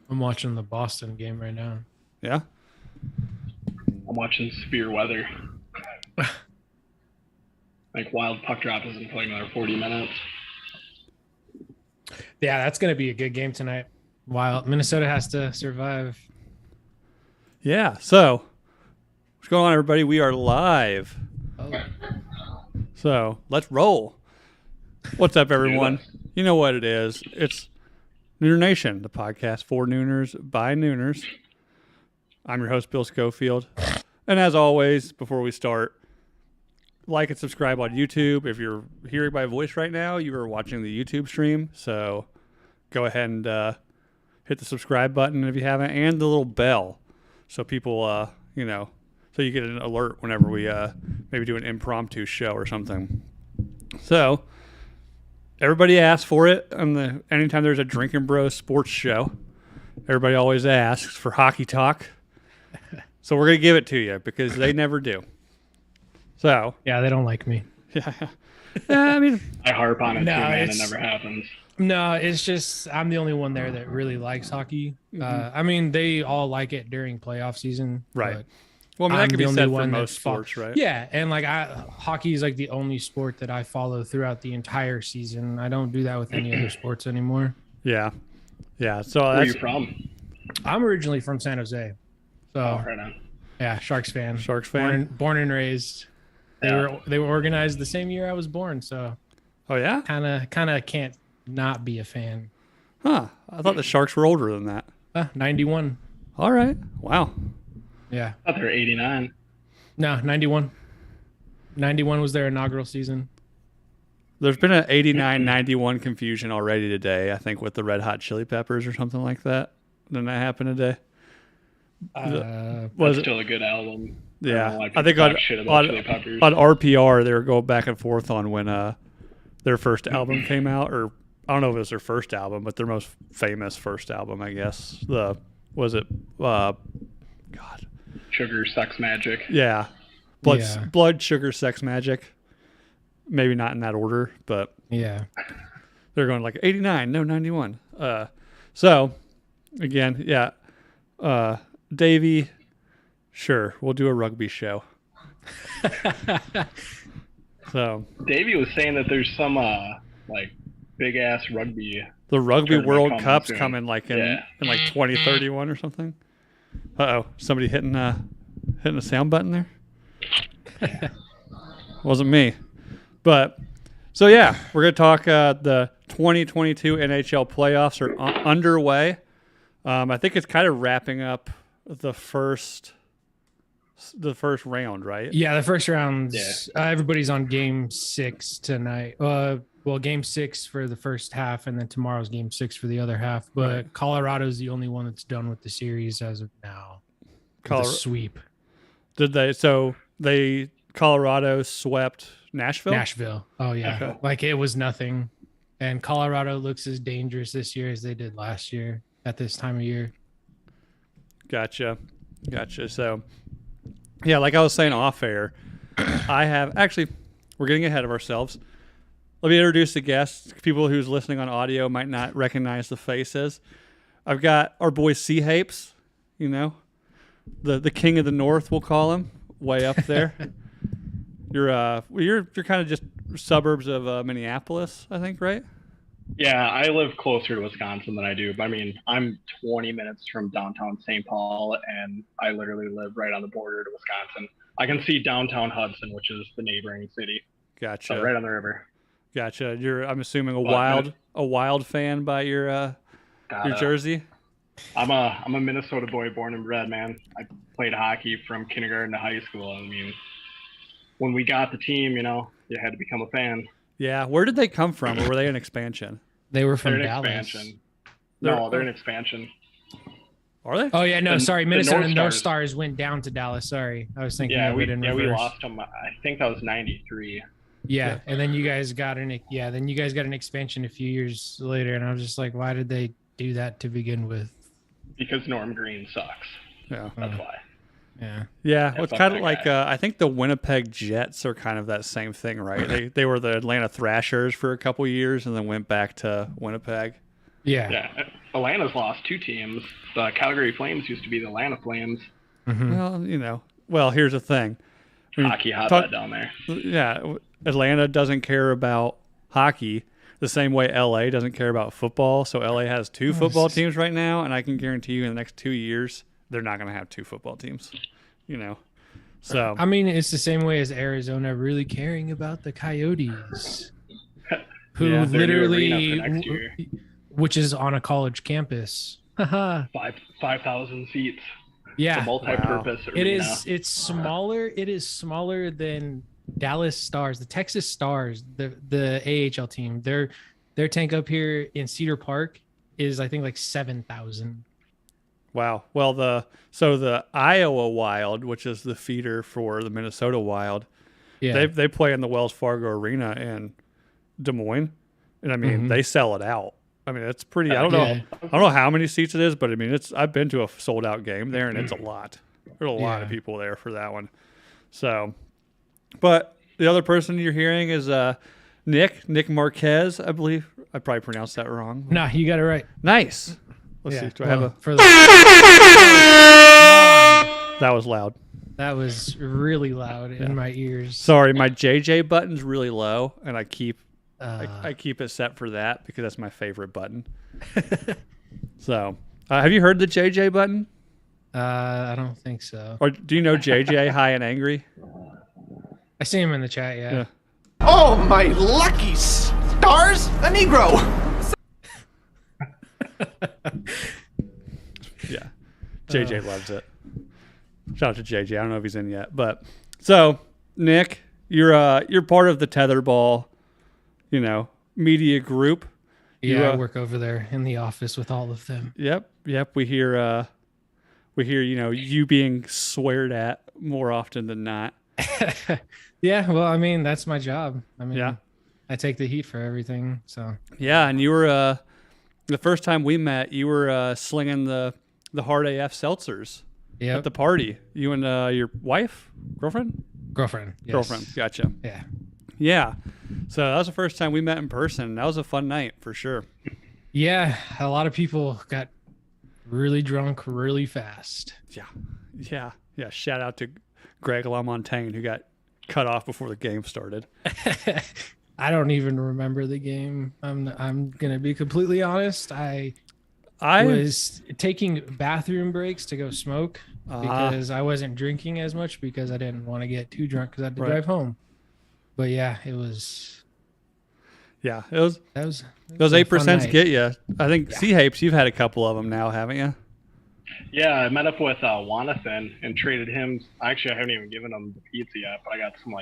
I'm watching the Boston game right now. Yeah. I'm watching severe weather. Like wild puck drop isn't playing another 40 minutes. Yeah, that's going to be a good game tonight. While Minnesota has to survive. Yeah. So, what's going on, everybody? We are live. Oh. So, let's roll. What's up, everyone? You know what it is. It's Nooner Nation, the podcast for Nooners by Nooners. I'm your host, Bill Schofield. And as always, before we start, like and subscribe on YouTube. If you're hearing my voice right now, you are watching the YouTube stream. So go ahead and hit the subscribe button if you haven't, and the little bell. So people, so you get an alert whenever we maybe do an impromptu show or something. So everybody asks for it anytime there's a Drinking Bros sports show. Everybody always asks for hockey talk. So we're going to give it to you because they never do. So yeah, they don't like me. Yeah, I mean, I harp on it too, man. It never happens. No, it's just I'm the only one there that really likes hockey. I mean, they all like it during playoff season, right? Well, I mean, that can be said for most sports, right? Yeah, and like hockey is like the only sport that I follow throughout the entire season. I don't do that with any other sports anymore. Yeah. So where are you from? I'm originally from San Jose. So right on. Yeah, Sharks fan. Born and raised. They were organized the same year I was born, so. Oh yeah. Kind of can't not be a fan. Huh? I thought the Sharks were older than that. 91. All right. Wow. Yeah. I thought they were 89. No, 91. 91 was their inaugural season. There's been an 89-91 confusion already today, I think, with the Red Hot Chili Peppers or something like that. Didn't that happen today? Was still a good album. Yeah, I think on RPR they were going back and forth on when their first album came out, or I don't know if it was their first album, but their most famous first album, I guess. Sugar, Sex, Magic. Yeah, Blood, Sugar, Sex, Magic. Maybe not in that order, but yeah, they're going like 89, no 91. So again, yeah, Davey. Sure, we'll do a rugby show. So Davey was saying that there's some like big ass rugby. The Rugby World Cup's coming like in like 2031 or something. Somebody hitting a sound button there. Wasn't me, but so yeah, we're gonna talk. The 2022 NHL playoffs are underway. I think it's kind of wrapping up the first round, right? Yeah, the first round. Everybody's on game 6 tonight. Game 6 for the first half, and then tomorrow's game 6 for the other half. But right. Colorado's the only one that's done with the series as of now. Sweep. Did they? So Colorado swept Nashville? Nashville. Oh yeah. Okay. Like it was nothing. And Colorado looks as dangerous this year as they did last year at this time of year. Gotcha. So yeah, like I was saying off air, we're getting ahead of ourselves. Let me introduce the guests. People who's listening on audio might not recognize the faces. I've got our boy C-Hapes, the king of the north, we'll call him, way up there. You're kind of just suburbs of Minneapolis, I think, right? Yeah, I live closer to Wisconsin than I do. I mean, I'm 20 minutes from downtown St. Paul, and I literally live right on the border to Wisconsin. I can see downtown Hudson, which is the neighboring city. Gotcha. So right on the river. Gotcha. I'm assuming a wild fan by your jersey. I'm a Minnesota boy, born and bred, man. I played hockey from kindergarten to high school. I mean, when we got the team, you had to become a fan. Yeah, where did they come from, or were they an expansion? They were from Dallas. Expansion. No, they're an expansion. Are they? Oh yeah, no, sorry. Minnesota North Stars went down to Dallas. Sorry, I was thinking. We lost them. I think that was '93. Yeah, and then you guys got an expansion a few years later, and I was just like, why did they do that to begin with? Because Norm Green sucks. Yeah, that's why. Yeah. Well, it's kind of like I think the Winnipeg Jets are kind of that same thing, right? They were the Atlanta Thrashers for a couple years and then went back to Winnipeg. Yeah. Atlanta's lost 2 teams. The Calgary Flames used to be the Atlanta Flames. Well, here's the thing. Hockey hotbed down there. Yeah, Atlanta doesn't care about hockey the same way LA doesn't care about football. So LA has 2 football teams right now, and I can guarantee you in the next 2 years they're not going to have 2 football teams. So I mean, it's the same way as Arizona really caring about the Coyotes, who literally, which is on a college campus. 5,000 seats. Yeah, it's a multi-purpose arena. It's smaller. It is smaller than Dallas Stars, the Texas Stars, the AHL team. Their tank up here in Cedar Park is, I think, like 7,000. Wow. Well, the Iowa Wild, which is the feeder for the Minnesota Wild, they play in the Wells Fargo Arena in Des Moines, and I mean they sell it out. I mean, it's pretty. I don't know how many seats it is, but I mean, I've been to a sold out game there, and it's a lot. There's a lot of people there for that one. So, but the other person you're hearing is Nick Marquez, I believe. I probably pronounced that wrong. Nah, you got it right. Nice. Let's see. Do I have a? That was loud. That was really loud in my ears. Sorry, my JJ button's really low, and I keep it set for that because that's my favorite button. So, have you heard the JJ button? I don't think so. Or do you know JJ High and Angry? I see him in the chat. Yeah. Oh, my lucky stars! A Negro! Yeah. JJ loves it. Shout out to JJ. I don't know if he's in yet, but so Nick, you're part of the Tetherball, media group. Yeah, I work over there in the office with all of them. Yep. We hear you being sweared at more often than not. Yeah, well, I mean, that's my job. I mean, I take the heat for everything. So yeah, and you were the first time we met, you were slinging the Hard AF seltzers at the party. You and your wife, girlfriend. Yes. Girlfriend. Gotcha. Yeah. So that was the first time we met in person. That was a fun night for sure. Yeah, a lot of people got really drunk really fast. Yeah. Shout out to Greg LaMontagne, who got cut off before the game started. I don't even remember the game. I'm gonna be completely honest. I was taking bathroom breaks to go smoke because I wasn't drinking as much because I didn't want to get too drunk because I had to drive home. But yeah, it was. Yeah, it was. Those 8% get you. I think C-Hapes, you've had a couple of them now, haven't you? Yeah, I met up with Wanathan and traded him. Actually, I haven't even given him the pizza yet, but I got some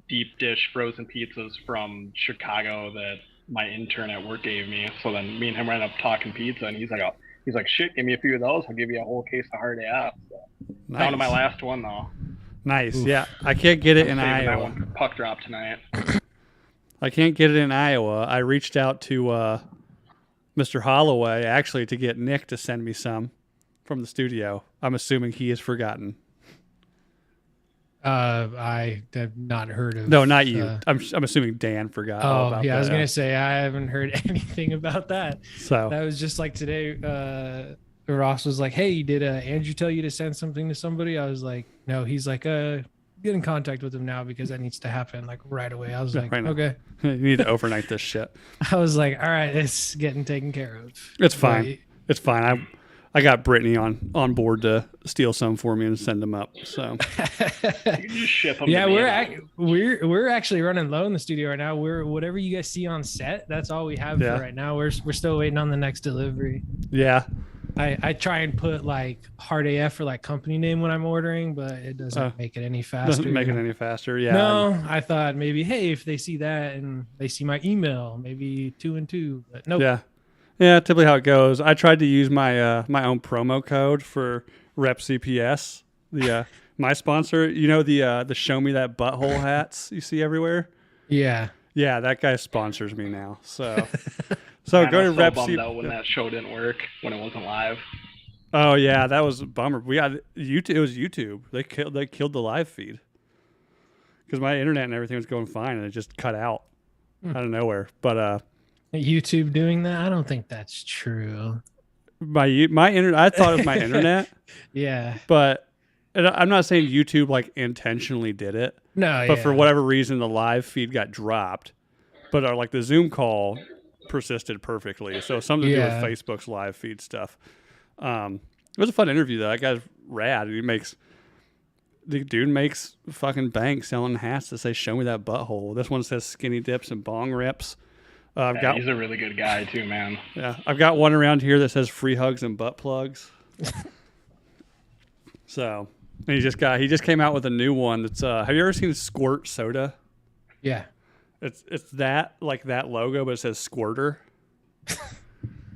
deep dish frozen pizzas from Chicago that my intern at work gave me. So then me and him ran up talking pizza, and he's like, shit, give me a few of those. I'll give you a whole case of Hard AF. So, down to my last one though. Nice. Oof. Yeah, I can't get it in Iowa. That one puck drop tonight. I can't get it in Iowa. I reached out to Mr. Holloway actually to get Nick to send me some from the studio. I'm assuming he has forgotten. I have not heard of. No, not you. I'm assuming Dan forgot. Oh, about yeah. that. I was gonna say I haven't heard anything about that. So that was just like today. Ross was like, "Hey, did Andrew tell you to send something to somebody?" I was like, "No." He's like, "Get in contact with him now because that needs to happen right away." I was like, "Okay." You need to overnight this shit. I was like, "All right, it's getting taken care of." It's fine. It's fine. I got Brittany on board to steal some for me and send them up. So you just ship them. Yeah, we're actually running low in the studio right now. We're whatever you guys see on set, that's all we have for right now. We're still waiting on the next delivery. Yeah. I try and put Hard AF for company name when I'm ordering, but it doesn't make it any faster. Doesn't make it any faster. Yeah. No, I thought maybe, hey, if they see that and they see my email, maybe 2 and 2. But nope. Yeah. Yeah, typically how it goes. I tried to use my my own promo code for Rep CPS, my sponsor. The Show Me That Butthole hats you see everywhere. Yeah. Yeah, that guy sponsors me now. So go to Rep CPS. Out when that show didn't work, when it wasn't live. Oh yeah, that was a bummer. We had YouTube. It was YouTube. They killed the live feed because my internet and everything was going fine, and it just cut out out of nowhere. But YouTube doing that? I don't think that's true. my internet. I thought it was my internet, Yeah. but and I'm not saying YouTube like intentionally did it. No. But for whatever reason, the live feed got dropped. But like the Zoom call persisted perfectly. So something to do with Facebook's live feed stuff. It was a fun interview though. That guy's rad. The dude makes fucking bank selling hats that say "Show me that butthole." This one says "Skinny dips and bong rips." He's a really good guy too, man. Yeah, I've got one around here that says "Free hugs and butt plugs." So and he just came out with a new one. That's have you ever seen Squirt soda? Yeah. It's that like that logo, but it says Squirter.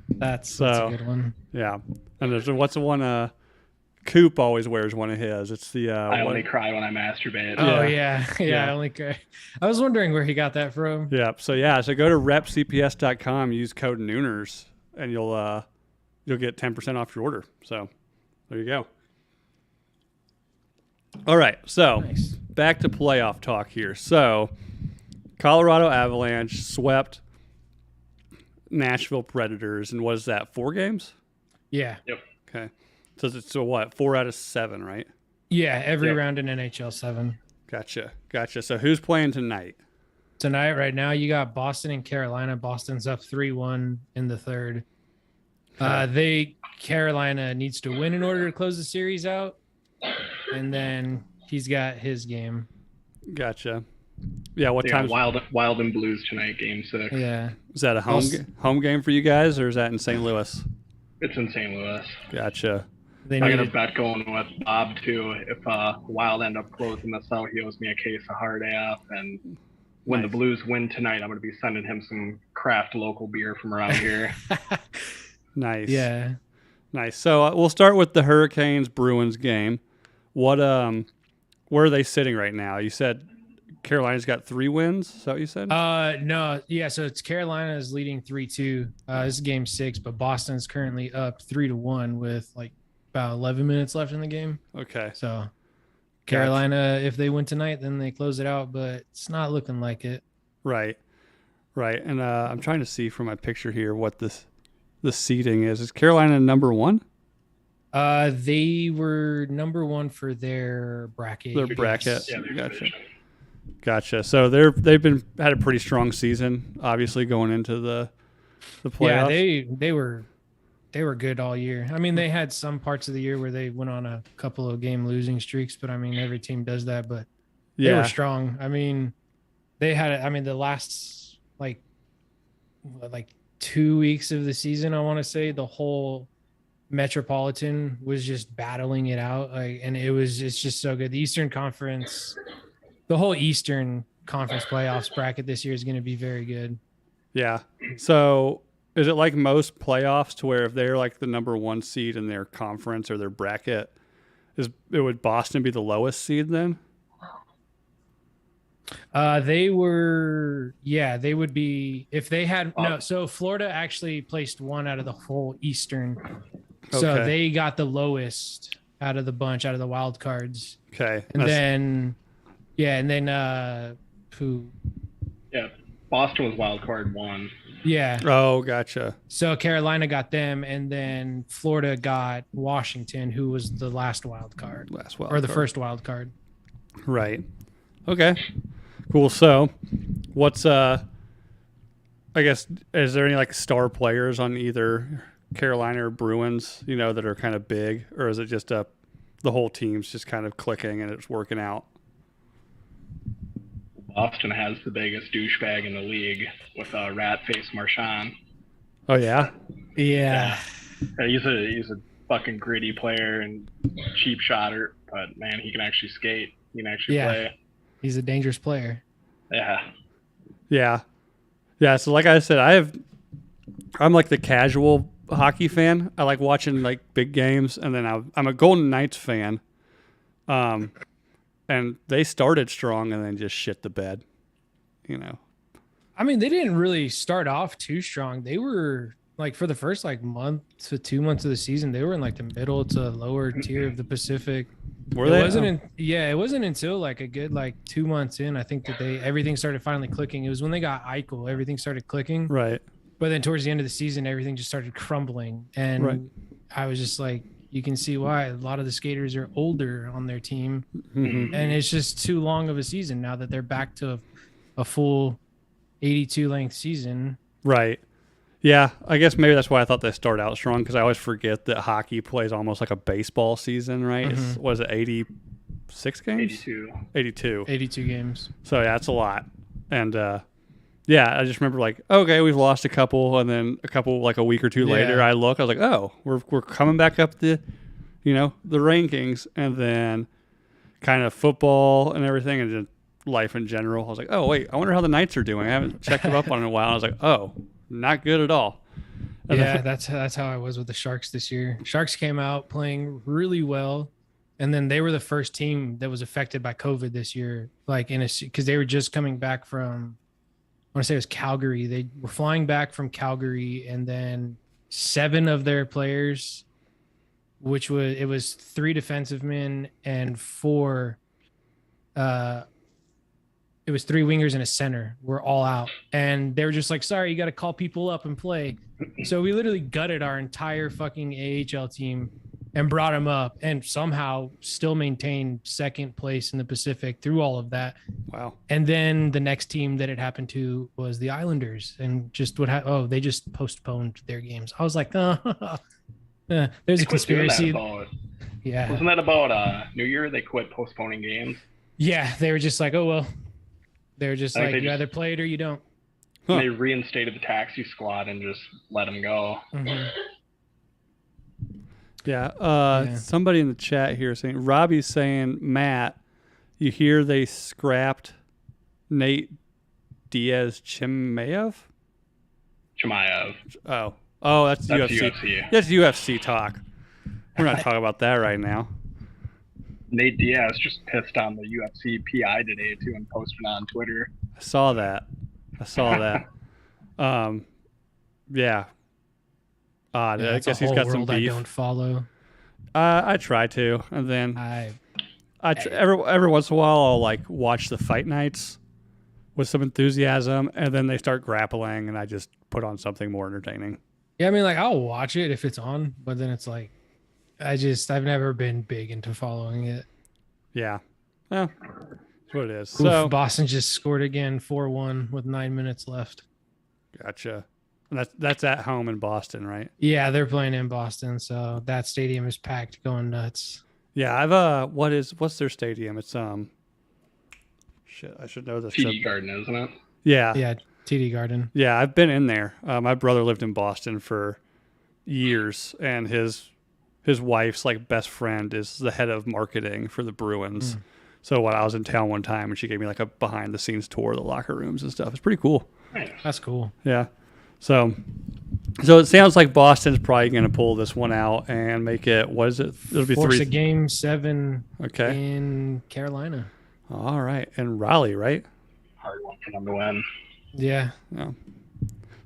That's a good one. Yeah, and there's what's the one? Coop always wears one of his. It's the I only cry when I masturbate. Oh yeah. I only cry. I was wondering where he got that from. Yeah. So go to repcps.com, use code Nooners, and you'll get 10% off your order. So there you go. All right. So back to playoff talk here. So Colorado Avalanche swept Nashville Predators, and what is that? 4 games? Yeah. Yep. Okay. So what? 4 out of 7, right? Yeah, every round in NHL 7. Gotcha. So who's playing tonight? Tonight, right now, you got Boston and Carolina. Boston's up 3-1 in the third. Carolina needs to win in order to close the series out, and then he's got his game. Gotcha. Yeah, what time? Wild and Blues tonight, game 6. Yeah. Is that a home game for you guys, or is that in St. Louis? It's in St. Louis. Gotcha. I got a bet going with Bob too. If Wild end up closing this out, he owes me a case of hard AF. And when the Blues win tonight, I'm going to be sending him some craft local beer from around here. Nice. Yeah. Nice. So we'll start with the Hurricanes Bruins game. Where are they sitting right now? You said Carolina's got 3 wins. Is that what you said? No. Yeah. So it's Carolina's leading 3-2. This is game 6, but Boston's currently up 3-1 with like about 11 minutes left in the game. Okay. So Carolina, if they win tonight, then they close it out, but it's not looking like it. Right. And I'm trying to see from my picture here what the seeding is. Is Carolina number 1? They were number 1 for their bracket. Their bracket. Yeah, Gotcha. So they've had a pretty strong season, obviously going into the playoffs. Yeah, they were good all year. I mean, they had some parts of the year where they went on a couple of game losing streaks, but I mean, every team does that. But they were strong. I mean, the last like 2 weeks of the season, I want to say the whole Metropolitan was just battling it out. It's just so good. The Eastern Conference. The whole Eastern Conference playoffs bracket this year is going to be very good. Yeah. So is it like most playoffs to where if they're like the number 1 seed in their conference or their bracket, would Boston be the lowest seed then? They would be if they had no. So Florida actually placed 1 out of the whole Eastern. So they got the lowest out of the bunch, out of the wild cards. Okay. And then who? Yeah, Boston was wild card 1. Yeah. Oh, gotcha. So Carolina got them, and then Florida got Washington, who was the last wild card. First wild card. Right. Okay. Cool. So, what's I guess is there any like star players on either Carolina or Bruins, that are kind of big, or is it just the whole team's just kind of clicking and it's working out? Boston has the biggest douchebag in the league with rat face Marchand. Oh yeah? Yeah. He's a fucking gritty player and cheap shotter, but man, he can actually skate. He can actually play. He's a dangerous player. Yeah. So like I said, I'm like the casual hockey fan. I like watching like big games, and then I'm a Golden Knights fan. And they started strong and then just shit the bed, I mean, they didn't really start off too strong. They were like for the first month to 2 months of the season, they were in like the middle to lower tier of the Pacific. Were they? It wasn't until like a good 2 months in, I think that everything started finally clicking. It was when they got Eichel, everything started clicking. Right. But then towards the end of the season, everything just started crumbling. And Right. I was just like, you can see why a lot of the skaters are older on their team. Mhm. And it's just too long of a season now that they're back to a full 82 length season. Right. Yeah, I guess maybe that's why I thought they started out strong, because I always forget that hockey plays almost like a baseball season, right? It's, was it 86 games? 82. 82. 82 games. So yeah, that's a lot. And yeah, I just remember like, okay, we've lost a couple, and then a couple like a week or two later, I was like, oh, we're coming back up the rankings, and then kind of football and everything, and just life in general. I was like, oh wait, I wonder how the Knights are doing. I haven't checked them up on it in a while. I was like, oh, not good at all. And Yeah, that's how I was with the Sharks this year. Sharks came out playing really well, and then they were the first team that was affected by COVID this year. Like because they were just coming back from, I want to say it was Calgary. They were flying back from Calgary, and then 7 of their players, it was 3 defensive men and 4. It was 3 wingers and a center. We're all out, and they were just like, "Sorry, you got to call people up and play." So we literally gutted our entire fucking AHL team and brought them up, and somehow still maintained second place in the Pacific through all of that. Wow. And then the next team that it happened to was the Islanders, and just they just postponed their games. I was like, there's a conspiracy. Yeah. Wasn't that about New Year? They quit postponing games. Yeah, they were just like, oh well. They were just like, you either play it or you don't. Huh. They reinstated the taxi squad and just let them go. Mm-hmm. Yeah. Somebody in the chat here saying, Robbie's saying, Matt, you hear they scrapped Nate Diaz Chimaev? Oh, that's UFC. That's UFC talk. We're not talking about that right now. Nate Diaz just pissed on the UFC PI today too and posted on Twitter. I saw that. Yeah. I guess he's got some beef. I don't follow. I try to, and then every once in a while I'll like watch the fight nights with some enthusiasm, and then they start grappling, and I just put on something more entertaining. Yeah, I mean, like I'll watch it if it's on, but then it's like I've never been big into following it. Yeah. Well, that's what it is. Oof, so Boston just scored again 4-1 with 9 minutes left. Gotcha. And that's at home in Boston, right? Yeah, they're playing in Boston, so that stadium is packed, going nuts. Yeah, I've what's their stadium? It's shit, I should know this. TD Garden, isn't it? Yeah. Yeah, TD Garden. Yeah, I've been in there. My brother lived in Boston for years, and his wife's like best friend is the head of marketing for the Bruins. So when I was in town one time, and she gave me like a behind the scenes tour of the locker rooms and stuff. It's pretty cool. Nice. That's cool. Yeah. So it sounds like Boston's probably going to pull this one out and make it. What is it? It'll be Force 3. a game 7. Okay. In Carolina. All right, and Raleigh, right? Hard one for them to win. Yeah. Yeah.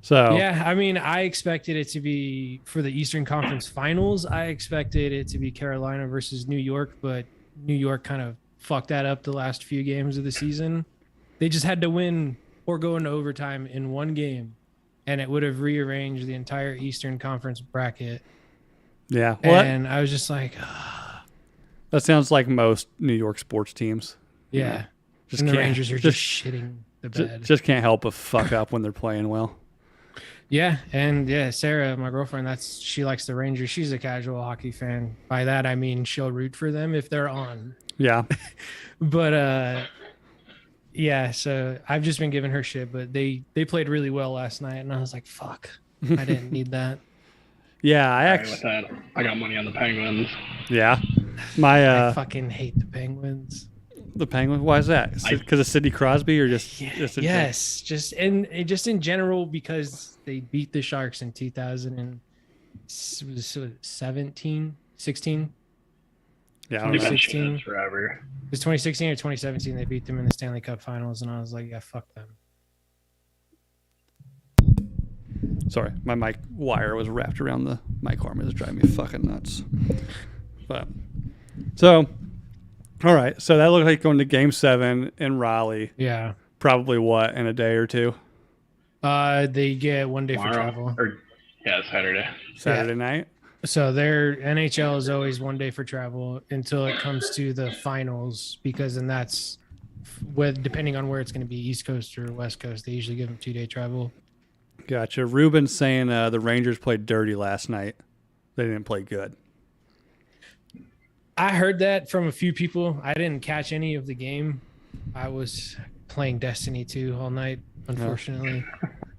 So yeah, I mean, I expected it to be for the Eastern Conference Finals. I expected it to be Carolina versus New York, but New York kind of fucked that up the last few games of the season. They just had to win or go into overtime in one game, and it would have rearranged the entire Eastern Conference bracket. Yeah. Well, and I was just like, that sounds like most New York sports teams. Yeah. Just and the Rangers are just shitting the bed. Just can't help but fuck up when they're playing well. Yeah, and yeah, Sarah, my girlfriend, she likes the Rangers. She's a casual hockey fan. By that I mean she'll root for them if they're on. Yeah. But yeah, so I've just been giving her shit, but they played really well last night, and I was like, fuck, I didn't need that. Yeah, I got money on the Penguins. Yeah. I fucking hate the Penguins. The Penguins? Why is that? Because of Sidney Crosby, or just just in general, because they beat the Sharks in 2017, 16. Yeah, 2016 forever. It was 2016 or 2017. They beat them in the Stanley Cup Finals, and I was like, yeah, fuck them. Sorry, my mic wire was wrapped around the mic arm. It was driving me fucking nuts. But so. All right, so that looked like going to Game 7 in Raleigh. Yeah. Probably what, in a day or two? They get 1 day Tomorrow? for travel. Saturday. Saturday night. So their NHL is always 1 day for travel until it comes to the finals, because then that's depending on where it's going to be, East Coast or West Coast. They usually give them 2 day travel. Gotcha. Ruben's saying the Rangers played dirty last night. They didn't play good. I heard that from a few people. I didn't catch any of the game. I was playing Destiny 2 all night, unfortunately.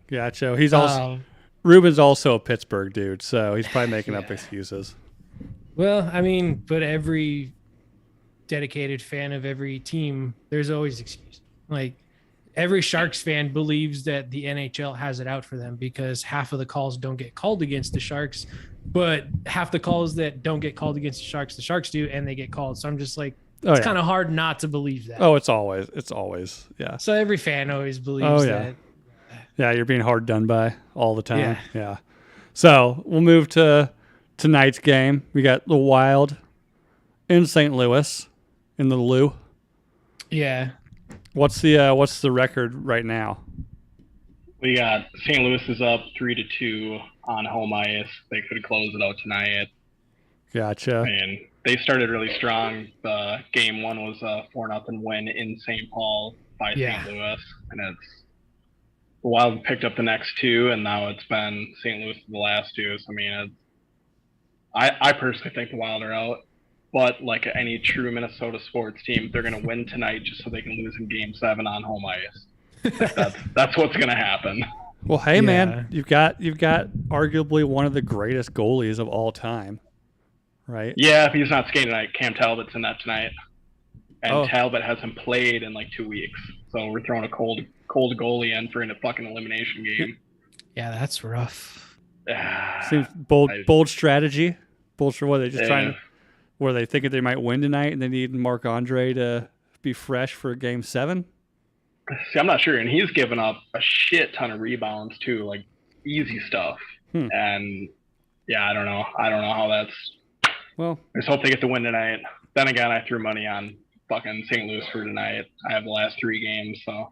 Gotcha. He's also Ruben's also a Pittsburgh dude, so he's probably making up excuses. Well, I mean, but every dedicated fan of every team, there's always excuse. Like every Sharks fan believes that the NHL has it out for them because half of the calls don't get called against the Sharks, but half the calls that don't get called against the Sharks do, and they get called. So I'm just like, it's kind of hard not to believe that. Oh, it's always, yeah. So every fan always believes that. Yeah, you're being hard done by all the time. Yeah. So we'll move to tonight's game. We got the Wild in St. Louis in the Lou. Yeah. What's the record right now? We got St. Louis is up 3-2 on home ice. They could close it out tonight. Gotcha. And they started really strong. The game 1 was a 4-0 win in St. Paul by St. Louis, and the Wild picked up the next 2, and now it's been St. Louis the last 2. So I mean, I personally think the Wild are out, but like any true Minnesota sports team, they're going to win tonight just so they can lose in Game 7 on home ice. That's what's going to happen. Well, hey man, you've got arguably one of the greatest goalies of all time, right? Yeah, if he's not skating tonight, Cam Talbot's in that tonight, and Talbot hasn't played in like 2 weeks, so we're throwing a cold goalie in for a fucking elimination game. Yeah, that's rough. Seems bold strategy. Bold for what they just trying to, where they think they might win tonight and they need Marc-Andre to be fresh for Game 7. See, I'm not sure, and he's given up a shit ton of rebounds too, like easy stuff. And yeah, I don't know how that's. Well, I just hope they get the win tonight. Then again, I threw money on fucking St. Louis for tonight. I have the last 3 games, so.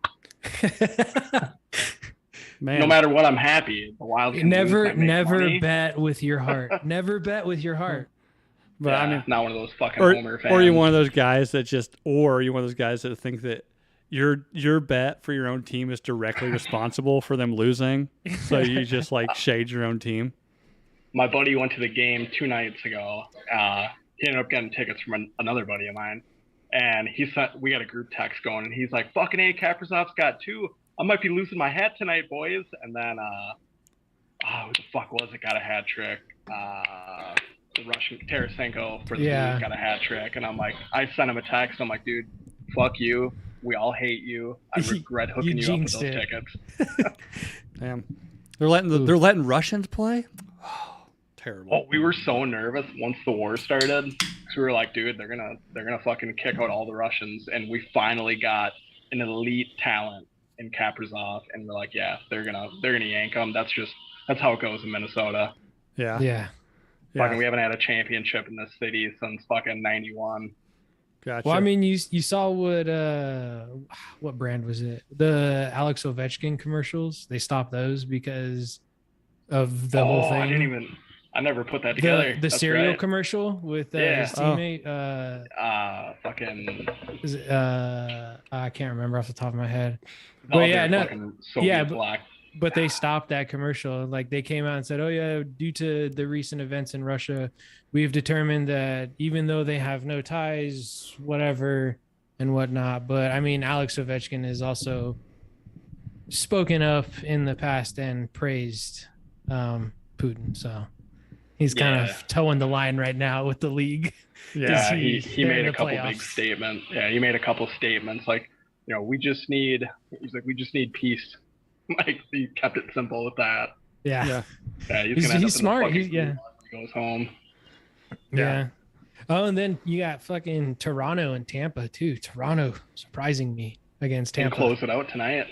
Man. No matter what, I'm happy. The Wild never bet with your heart. Never bet with your heart. But I mean, not one of those fucking Homer fans. Or are you one of those guys that think that your bet for your own team is directly responsible for them losing, so you just like shade your own team? My buddy went to the game 2 nights ago. He ended up getting tickets from another buddy of mine. And we got a group text going, and he's like, fucking A, Kaprizov's got 2. I might be losing my hat tonight, boys. And then, who the fuck was it? Got a hat trick. The Russian Tarasenko for the Blues got a hat trick. And I'm like, I sent him a text. I'm like, dude, fuck you. We all hate you. I regret hooking you up with those tickets. Damn. They're letting Russians play? Oh, terrible. Oh, we were so nervous once the war started. Because we were like, dude, they're gonna fucking kick out all the Russians. And we finally got an elite talent in Kaprizov, and we're like, yeah, they're gonna yank them. That's how it goes in Minnesota. Yeah. Fucking, we haven't had a championship in this city since fucking 91. Gotcha. Well, I mean, you saw what brand was it? The Alex Ovechkin commercials. They stopped those because of the whole thing. I never put that together. The cereal commercial with his teammate. I can't remember off the top of my head. But they stopped that commercial. Like they came out and said, "Oh yeah, due to the recent events in Russia, we've determined that even though they have no ties, whatever and whatnot." But I mean, Alex Ovechkin has also spoken up in the past and praised Putin, so he's kind of towing the line right now with the league. Yeah, he made a couple big statements. Yeah, he made a couple statements like, we just need peace. Like he kept it simple with that. Yeah. He's smart. He goes home. Yeah. Oh, and then you got fucking Toronto and Tampa too. Toronto surprising me against Tampa. And close it out tonight.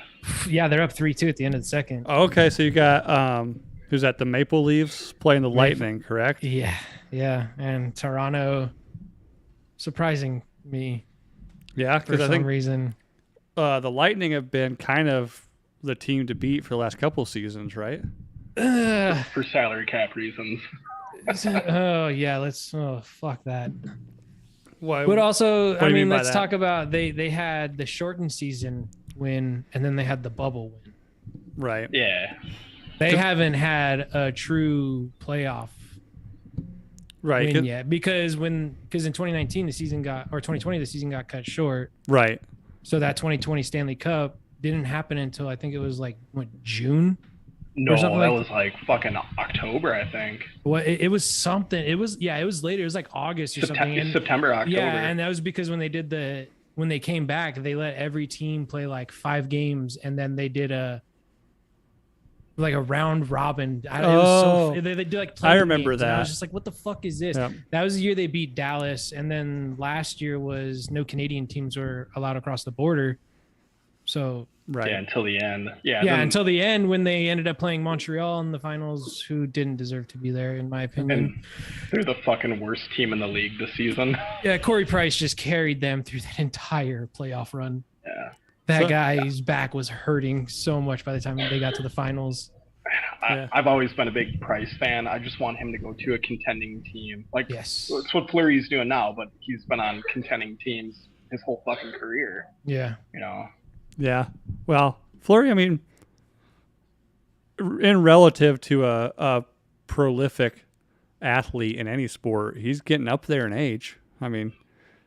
Yeah, they're up 3-2 at the end of the second. Okay, so you got who's at the Maple Leafs playing the Lightning, correct? Yeah, and Toronto surprising me. Yeah, for some reason. The Lightning have been kind of the team to beat for the last couple seasons, right? For salary cap reasons. Oh yeah, fuck that. Why? But also, do you mean by let's that? talk about they had the shortened season win, and then they had the bubble win. Right. Yeah. They haven't had a true playoff Right. win yet because in 2019 the season got, or 2020 the season got cut short. Right. So that 2020 Stanley Cup didn't happen until I think it was like June. No, that like, was like fucking October, I think. Well, it was something. It was later. It was like August or something. And, September, October. Yeah, and that was because when they came back, they let every team play like 5 games, and then they did a round robin. It was so they did like. I remember games, that. And I was just like, what the fuck is this? Yep. That was the year they beat Dallas, and then last year was no Canadian teams were allowed across the border. So right. Yeah, until the end. Yeah. Yeah, until the end when they ended up playing Montreal in the finals, who didn't deserve to be there, in my opinion. And they're the fucking worst team in the league this season. Yeah, Corey Price just carried them through that entire playoff run. Yeah. That guy's back was hurting so much by the time they got to the finals. I've always been a big Price fan. I just want him to go to a contending team. Like, yes, it's what Fleury's doing now, but he's been on contending teams his whole fucking career. Yeah. You know? Yeah. Well, Fleury, I mean, in relative to a prolific athlete in any sport, he's getting up there in age. I mean,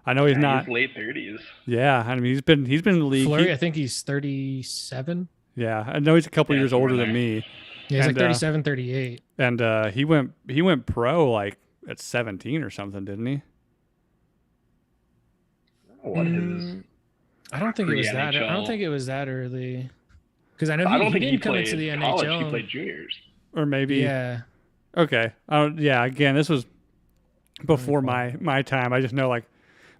I know he's not. He's late 30s. Yeah, I mean, he's been in the league. Fleury, I think he's 37. Yeah, I know he's a couple years older than me. Yeah, he's like 37, 38. And he went pro like at 17 or something, didn't he? What is? I don't think it was that. I don't think it was that early. Because I know he didn't come into the college. NHL. He played juniors. Or maybe. Yeah. Okay. Yeah. Again, this was before my time. I just know like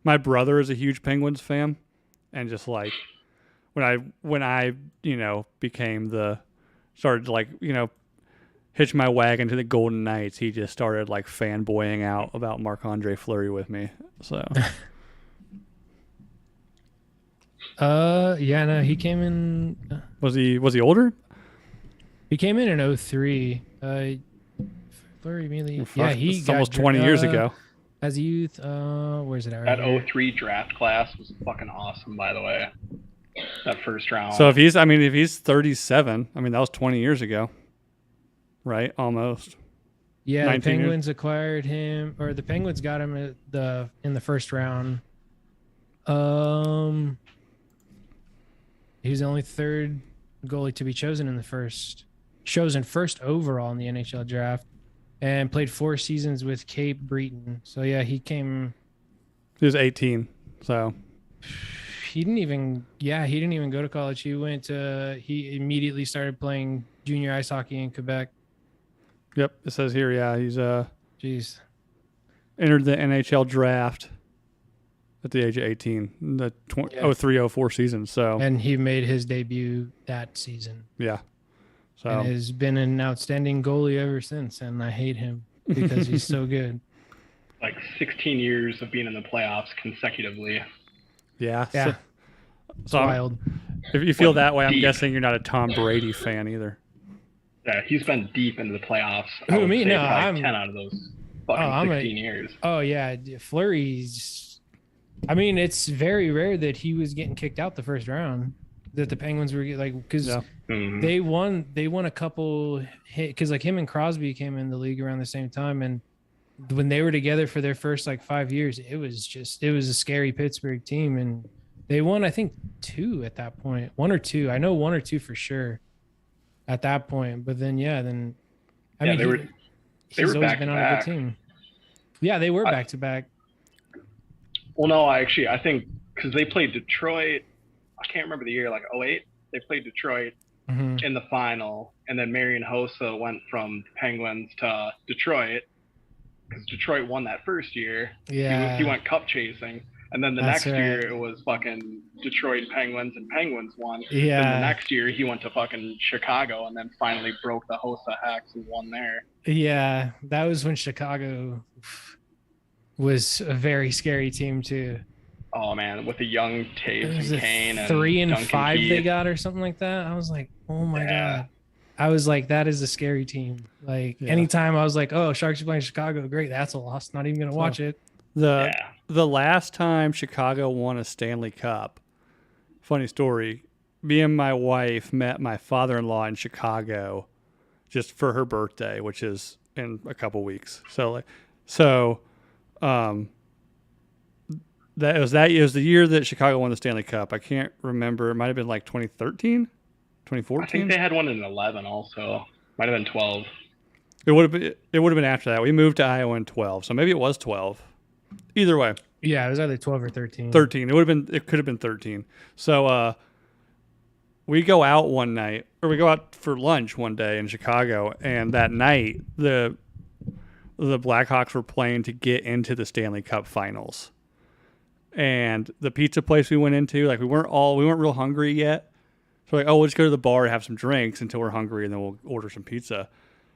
my brother is a huge Penguins fan, and just like when I became started to like hitch my wagon to the Golden Knights, he just started like fanboying out about Marc-Andre Fleury with me. So. Yeah, no, he came in. Was he older? He came in 2003. Fleury immediately. Yeah, it's almost 20 years ago. As a youth, where's it at? That 2003 draft class was fucking awesome, by the way. That first round. So if he's 37, that was 20 years ago, right? Almost. Yeah, the Penguins acquired him, or the Penguins got him in the first round. He was the only third goalie to be chosen first overall in the NHL draft, and played 4 seasons with Cape Breton. So yeah, he was 18. So he didn't even go to college. He immediately started playing junior ice hockey in Quebec. Yep, it says here. Yeah, he's entered the NHL draft at the age of 18, the 03-04 season. So, and he made his debut that season. Yeah. So, and has been an outstanding goalie ever since, and I hate him because he's so good. Like 16 years of being in the playoffs consecutively. Yeah. So wild. If you feel that way, I'm guessing you're not a Tom Brady fan either. Yeah, he's been deep into the playoffs. Who, me? No, I'm 10 out of those fucking 16 years. Oh yeah, Fleury's. It's very rare that he was getting kicked out the first round. That the Penguins were like, because they won a couple because like him and Crosby came in the league around the same time, and when they were together for their first like 5 years, it was a scary Pittsburgh team, and they won I think 2 at that point, 1 or 2. I know 1 or 2 for sure at that point. But then they were back been to on back. a good team. Yeah, they were back to back. Well, no, I think because they played Detroit. I can't remember the year, like 2008. They played Detroit in the final, and then Marian Hossa went from Penguins to Detroit because Detroit won that first year. Yeah, he went cup chasing, and then the next year it was fucking Detroit Penguins, and Penguins won. Yeah. Then the next year he went to fucking Chicago, and then finally broke the Hossa hex and won there. Yeah, that was when Chicago was a very scary team too. Oh man, with the young Taves It was and Kane and 3 and Duncan 5 Keith. they got or something like that. I was like, oh my god. I was like, that is a scary team. Like anytime I was like, oh, Sharks are playing Chicago, great, that's a loss. Not even gonna watch it. The last time Chicago won a Stanley Cup, funny story. Me and my wife met my father-in-law in Chicago just for her birthday, which is in a couple weeks. That was the year that Chicago won the Stanley Cup. I can't remember. It might have been like 2013, 2014. I think they had one in 11 also. Might have been 12. It would have been after that. We moved to Iowa in 12, so maybe it was 12. Either way. Yeah, it was either 12 or 13. 13. It could have been 13. So we go out one night, or we go out for lunch one day in Chicago, and that night the Blackhawks were playing to get into the Stanley Cup Finals. And the pizza place we went into, like we weren't real hungry yet. So like, oh, we'll just go to the bar and have some drinks until we're hungry, and then we'll order some pizza.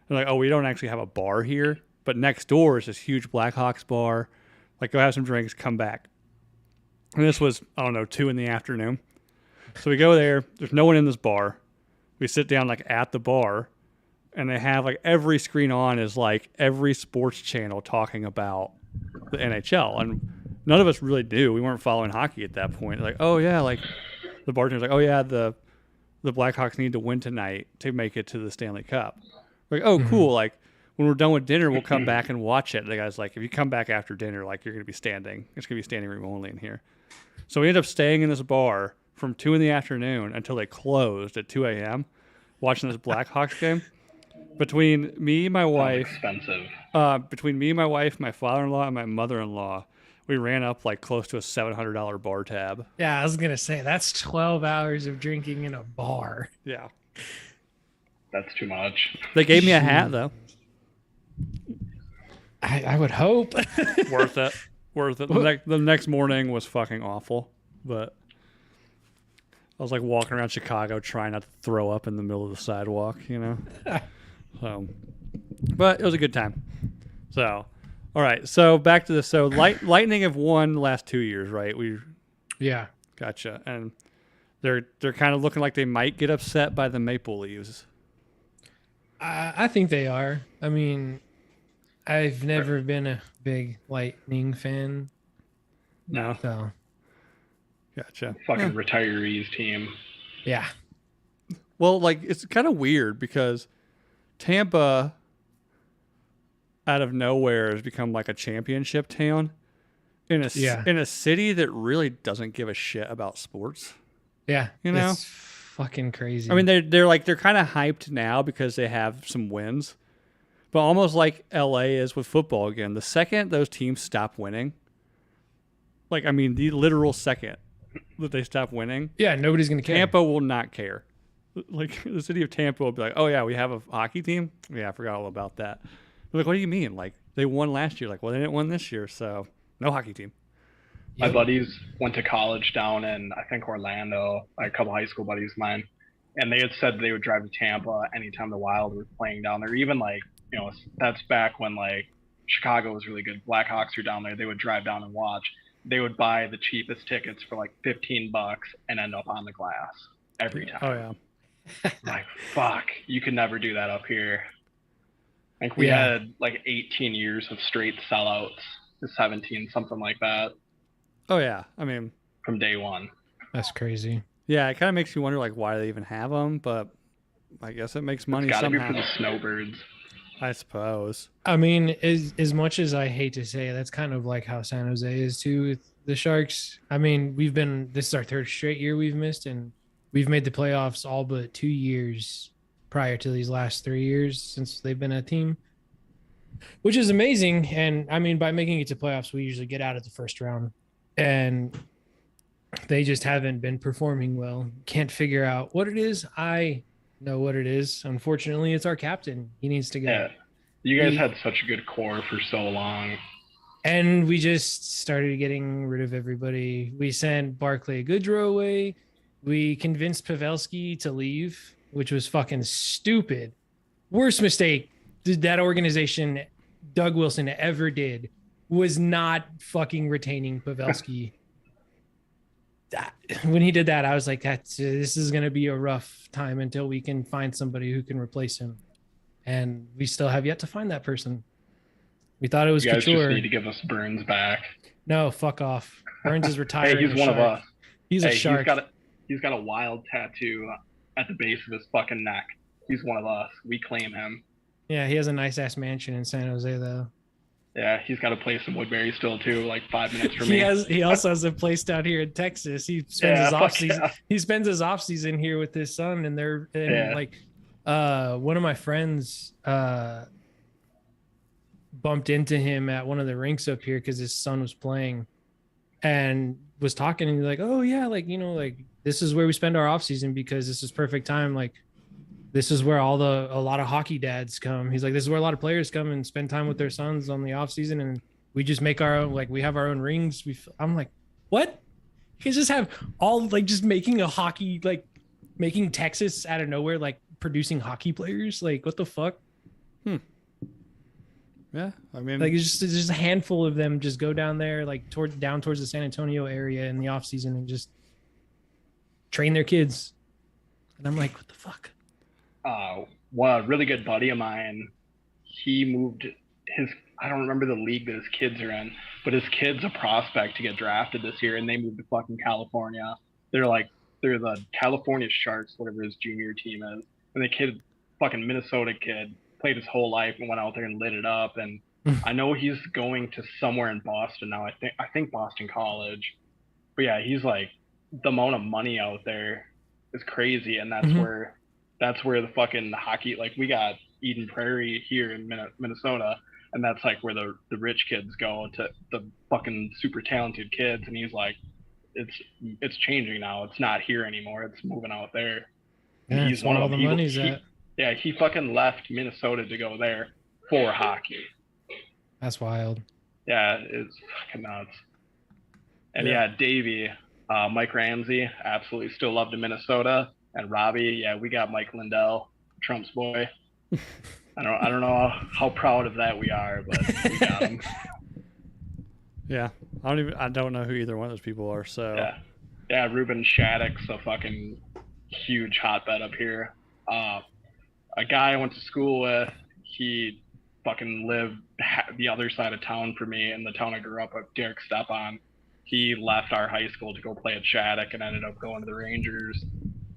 And like, oh, we don't actually have a bar here, but next door is this huge Blackhawks bar. Like, go have some drinks, come back. And this was, I don't know, 2 p.m. So we go there. There's no one in this bar. We sit down like at the bar, and they have like every screen on is like every sports channel talking about the NHL, and none of us really do. We weren't following hockey at that point. Like, oh yeah, like the bartender's like, oh yeah, the Blackhawks need to win tonight to make it to the Stanley Cup. We're like, oh cool. Like when we're done with dinner, we'll come back and watch it. The guy's like, if you come back after dinner, like you're gonna be standing. It's gonna be standing room only in here. So we ended up staying in this bar from 2 p.m. until they closed at 2 a.m. watching this Blackhawks game. Between me, my wife, my father-in-law, and my mother-in-law, we ran up like close to a $700 bar tab. Yeah, I was gonna say that's 12 hours of drinking in a bar. Yeah, that's too much. They gave me a hat though. I would hope. Worth it. The next morning was fucking awful, but I was like walking around Chicago trying not to throw up in the middle of the sidewalk, you know. So, but it was a good time. So, all right. So back to this. So Lightning have won the last 2 years, right? Yeah. Gotcha. And they're kind of looking like they might get upset by the Maple Leafs. I think they are. I mean, I've never been a big Lightning fan. No. So. Gotcha. Fucking retirees team. Yeah. Well, like it's kind of weird because Tampa out of nowhere has become like a championship town in a city that really doesn't give a shit about sports. Yeah. You know? It's fucking crazy. I mean, they're kind of hyped now because they have some wins, but almost like LA is with football again. The second those teams stop winning, like, I mean, the literal second that they stop winning, nobody's going to care. Tampa will not care. Like the city of Tampa will be like, oh yeah, we have a hockey team. Yeah, I forgot all about that. They're like, what do you mean? Like they won last year. Like, well, they didn't win this year, so no hockey team. My buddies went to college down in, I think, Orlando, like a couple high school buddies of mine, and they had said they would drive to Tampa anytime the Wild were playing down there. Even like, you know, that's back when like Chicago was really good. Blackhawks were down there. They would drive down and watch. They would buy the cheapest tickets for like $15 and end up on the glass every time. Oh yeah. Like, fuck, you could never do that up here. I think we had like 18 years of straight sellouts, 17, something like that. Oh yeah, I mean, from day one. That's crazy. Yeah, it kind of makes you wonder like why they even have them, but I guess it makes money somehow. It's gotta be for the snowbirds. I suppose. I mean, as much as I hate to say it, that's kind of like how San Jose is too with the Sharks. I mean, this is our 3rd straight year we've missed, and we've made the playoffs all but 2 years prior to these last 3 years since they've been a team, which is amazing. And I mean, by making it to playoffs, we usually get out at the first round, and they just haven't been performing well. Can't figure out what it is. I know what it is. Unfortunately, it's our captain. He needs to go. Yeah. You guys had such a good core for so long. And we just started getting rid of everybody. We sent Barclay Goodrow away. We convinced Pavelski to leave, which was fucking stupid. Worst mistake that organization, Doug Wilson, ever did was not fucking retaining Pavelski. when he did that, I was like, this is going to be a rough time until we can find somebody who can replace him. And we still have yet to find that person. We thought it was You guys Couture. just need to give us Burns back. No, fuck off. Burns is retired. Hey, he's one of us. He's a shark. He's got a wild tattoo at the base of his fucking neck. He's one of us. We claim him. Yeah, he has a nice ass mansion in San Jose though. Yeah, he's got a place in Woodbury still too, like 5 minutes from me. He also has a place down here in Texas. He spends his off season. Yeah. He spends his off season here with his son, and like one of my friends bumped into him at one of the rinks up here because his son was playing, and was talking, and he's like, "Oh yeah, like like this is where we spend our off season because this is perfect time. Like this is where a lot of hockey dads come." He's like, "This is where a lot of players come and spend time with their sons on the off season, and we just make our own. Like we have our own rings." I'm like, "What? You just have all like just making a hockey like making Texas out of nowhere like producing hockey players? Like what the fuck?" Yeah, I mean, like it's just a handful of them just go down there like down towards the San Antonio area in the off season and just train their kids. And I'm like, what the fuck? One a really good buddy of mine, he moved I don't remember the league that his kids are in, but his kid's a prospect to get drafted this year, and they moved to fucking California. They're the California Sharks, whatever his junior team is. And the kid, fucking Minnesota kid, played his whole life and went out there and lit it up. And I know he's going to somewhere in Boston now. I think Boston College. But yeah, he's like, the amount of money out there is crazy, and that's where the fucking hockey, like we got Eden Prairie here in Minnesota, and that's like where the rich kids go, to the fucking super talented kids. And he's like, it's changing now. It's not here anymore. It's moving out there. Yeah, he's one of the money's at. Yeah, he fucking left Minnesota to go there for hockey. That's wild. Yeah, it's fucking nuts. And yeah, Davey, Mike Ramsey, absolutely still loved in Minnesota. And Robbie, yeah, we got Mike Lindell, Trump's boy. I don't know how proud of that we are, but we got him. Yeah, I don't know who either one of those people are. So yeah, Ruben Shattuck's a fucking huge hotbed up here. A guy I went to school with, he fucking lived the other side of town for me, in the town I grew up with, Derek Stepan. He left our high school to go play at Shattuck and ended up going to the Rangers.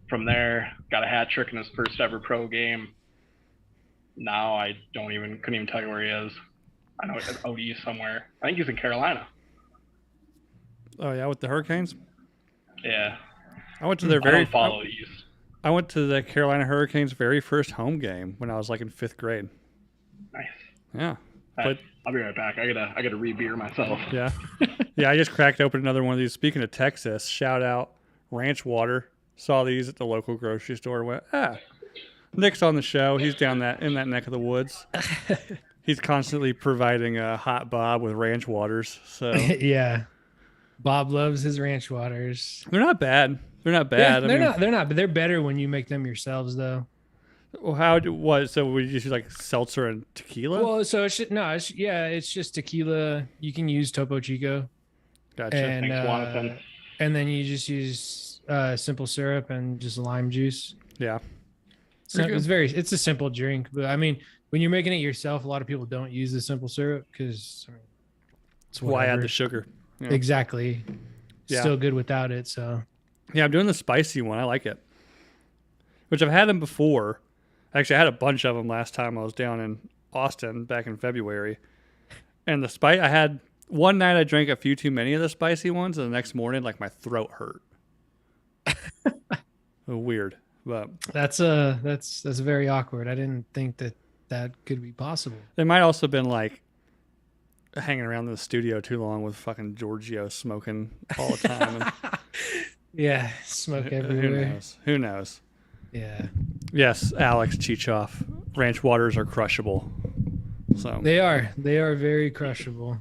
From there, got a hat trick in his first ever pro game. Now I couldn't even tell you where he is. I know he's out east somewhere. I think he's in Carolina. Oh yeah, with the Hurricanes? Yeah. I went to their east. I went to the Carolina Hurricanes' very first home game when I was like in 5th grade. Nice. Yeah. But I'll be right back. I gotta re-beer myself. Yeah. Yeah, I just cracked open another one of these. Speaking of Texas, shout out Ranch Water. Saw these at the local grocery store. Went, Nick's on the show. He's down in that neck of the woods. He's constantly providing a hot Bob with ranch waters. So yeah. Bob loves his ranch waters. They're not bad. They're not bad. Yeah, they're not, but they're better when you make them yourselves, though. Well, so we just use like seltzer and tequila? Well, so it's just tequila. You can use Topo Chico. Gotcha. And, thanks, Jonathan. And then you just use simple syrup and just lime juice. Yeah. So it's a simple drink, but I mean, when you're making it yourself, a lot of people don't use the simple syrup because it's why add the sugar. Yeah. Exactly. Yeah. Still good without it. So yeah, I'm doing the spicy one. I like it. Which I've had them before. Actually, I had a bunch of them last time I was down in Austin back in February. And I had one night I drank a few too many of the spicy ones, and the next morning, like my throat hurt. Weird, but that's very awkward. I didn't think that could be possible. They might also been like hanging around in the studio too long with fucking Giorgio smoking all the time. And yeah, smoke everywhere. Who knows? Yeah. Yes, Alex Chichoff. Ranch waters are crushable. So they are very crushable.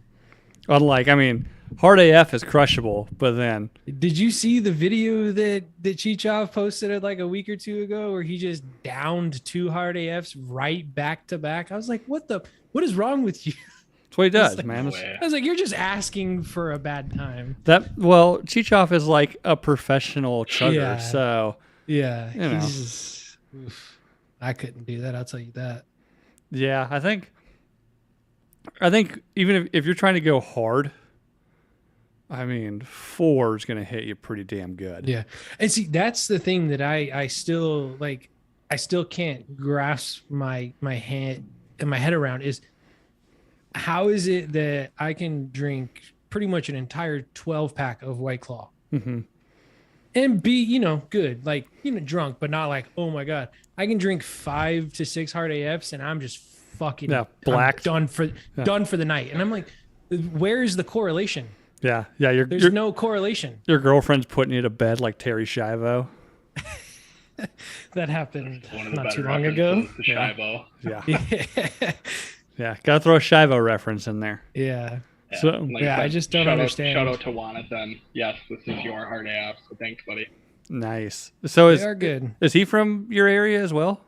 Unlike, I mean, Hard AF is crushable, but then did you see the video that Chichov posted like a week or two ago where he just downed 2 Hard AFs right back to back? I was like, what is wrong with you? what he does, like, man. No way. I was like, you're just asking for a bad time. Chichov is like a professional chugger, Yeah. so Yeah, You know. he's just, I couldn't do that. I'll tell you that. yeah, I think even if you're trying to go hard, I mean, 4 is going to hit you pretty damn good. Yeah, and see, that's the thing that I still like. I still can't grasp my head around is how is it that I can drink pretty much an entire 12-pack of White Claw Mm-hmm. and be, good, like, drunk, but not like, oh my God, I can drink 5 to 6 hard AFs and I'm just fucking black. I'm done for the night. And I'm like, where is the correlation? Yeah. There's no correlation. Your girlfriend's putting you to bed like Terry Schiavo. That happened One of the not better too long ago. references to Shibo. Yeah. Yeah. Gotta throw a Schiavo reference in there. Yeah. Yeah, So- like Yeah, said, I just don't shout understand. Shout out to Jonathan. Yes, this is your hard AF, so thanks, buddy. Nice. So They are good. is he from your area as well?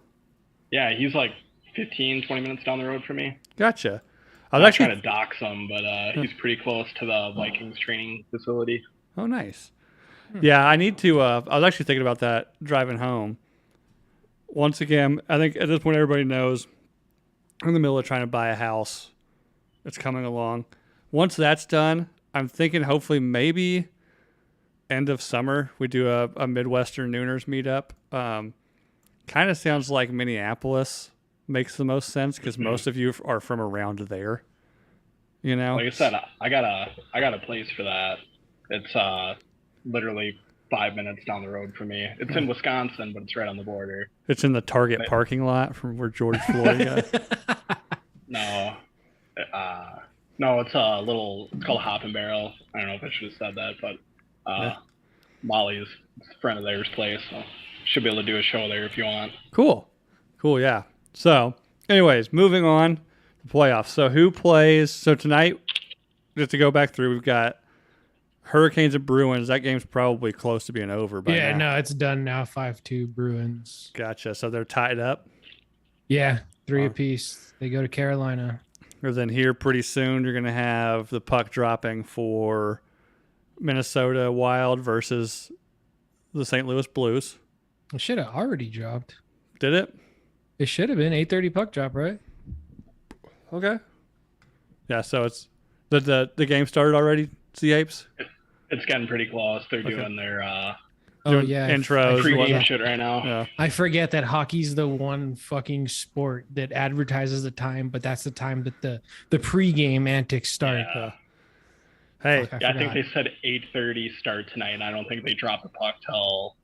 Yeah, he's like 15, 20 minutes down the road from me. Gotcha. I I'm was not trying actually. to dox him, but he's pretty close to the Vikings training facility. Oh, nice. Yeah, I need to. I was actually thinking about that driving home. Once again, I think at this point everybody knows I'm in the middle of trying to buy a house. It's coming along. Once that's done, I'm thinking hopefully maybe end of summer we do a Midwestern Nooners meetup. Kind of sounds like Minneapolis makes the most sense because most of you are from around there. Like I said, I got a place for that. It's literally 5 minutes down the road from me. It's in Wisconsin, but it's right on the border. It's in the Target parking lot from where George Floyd got. No, no, it's it's called Hop and Barrel. I don't know if I should have said that, but Molly's a friend of theirs place, so should be able to do a show there if you want. Cool, yeah. So, anyways, moving on to playoffs. So, who plays? So tonight, just to go back through, we've got Hurricanes and Bruins. That game's probably close to being over by Yeah, now. no, it's done now. 5-2 Bruins. Gotcha. So they're tied up. Yeah, 3 apiece. They go to Carolina. Or then here pretty soon you're going to have the puck dropping for Minnesota Wild versus the St. Louis Blues. It should have already dropped. Did it? It should have been 8:30 puck drop, right? Okay. Yeah, so it's the game started already, C-Hapes? It's getting pretty close. They're doing their Oh Doing yeah, intros. pregame whatnot. shit right now. Yeah. I forget that hockey's the one fucking sport that advertises the time, but that's the time that the pregame antics start. Yeah. Hey, Fuck, Yeah, I think forgot. they said 8:30 start tonight, and I don't think they drop the puck till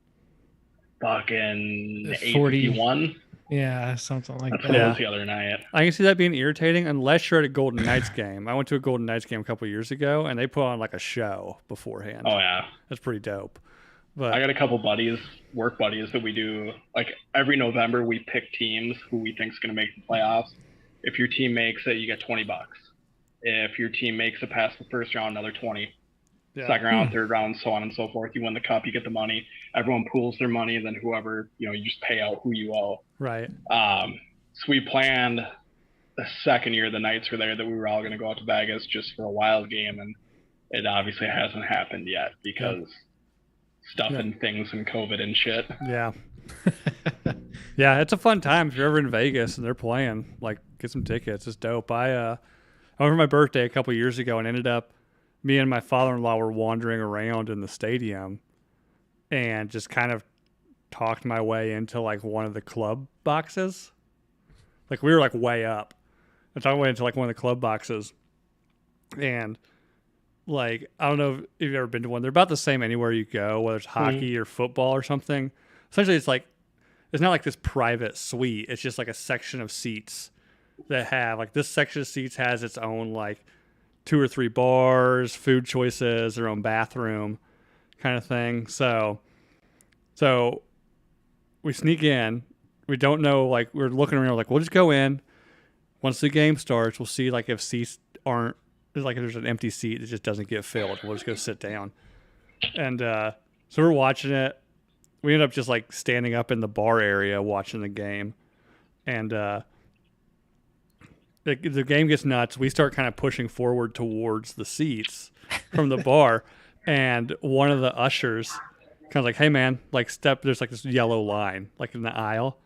fucking 40. 8:51. Yeah, something like That's that. what it Yeah. was the other night. I can see that being irritating unless you're at a Golden Knights game. I went to a Golden Knights game a couple years ago, and they put on like a show beforehand. Oh yeah, That's pretty dope. But I got a couple buddies, work buddies, that we do like every November. We pick teams who we think is going to make the playoffs. If your team makes it, you get $20. If your team makes it past the first round, another 20. yeah. Second round, third round, so on and so forth. You win the cup, you get the money. Everyone pools their money, and then whoever, you just pay out who you owe. Right. So we planned the second year the Knights were there that we were all going to go out to Vegas just for a wild game, and it obviously hasn't happened yet because stuff and things and COVID and shit. Yeah. Yeah, it's a fun time if you're ever in Vegas and they're playing. Like, get some tickets. It's dope. I went for my birthday a couple years ago and ended up, me and my father-in-law were wandering around in the stadium and just kind of talked my way into like one of the club boxes. Like we were like way up. I talked my way into like one of the club boxes. And like, I don't know if you've ever been to one. They're about the same anywhere you go, whether it's hockey or football or something. Essentially, it's like, it's not like this private suite. It's just like a section of seats that have, like, this section of seats has its own, like, 2 or 3 bars, food choices, their own bathroom kind of thing. So we sneak in. We don't know, like, we're looking around, like, we'll just go in. Once the game starts, we'll see, like, if seats aren't, like, if there's an empty seat that just doesn't get filled. We'll just go sit down. And so we're watching it. We end up just, like, standing up in the bar area watching the game. And the game gets nuts. We start kind of pushing forward towards the seats from the bar, and one of the ushers kind of like, "Hey man, like step." There's like this yellow line like in the aisle.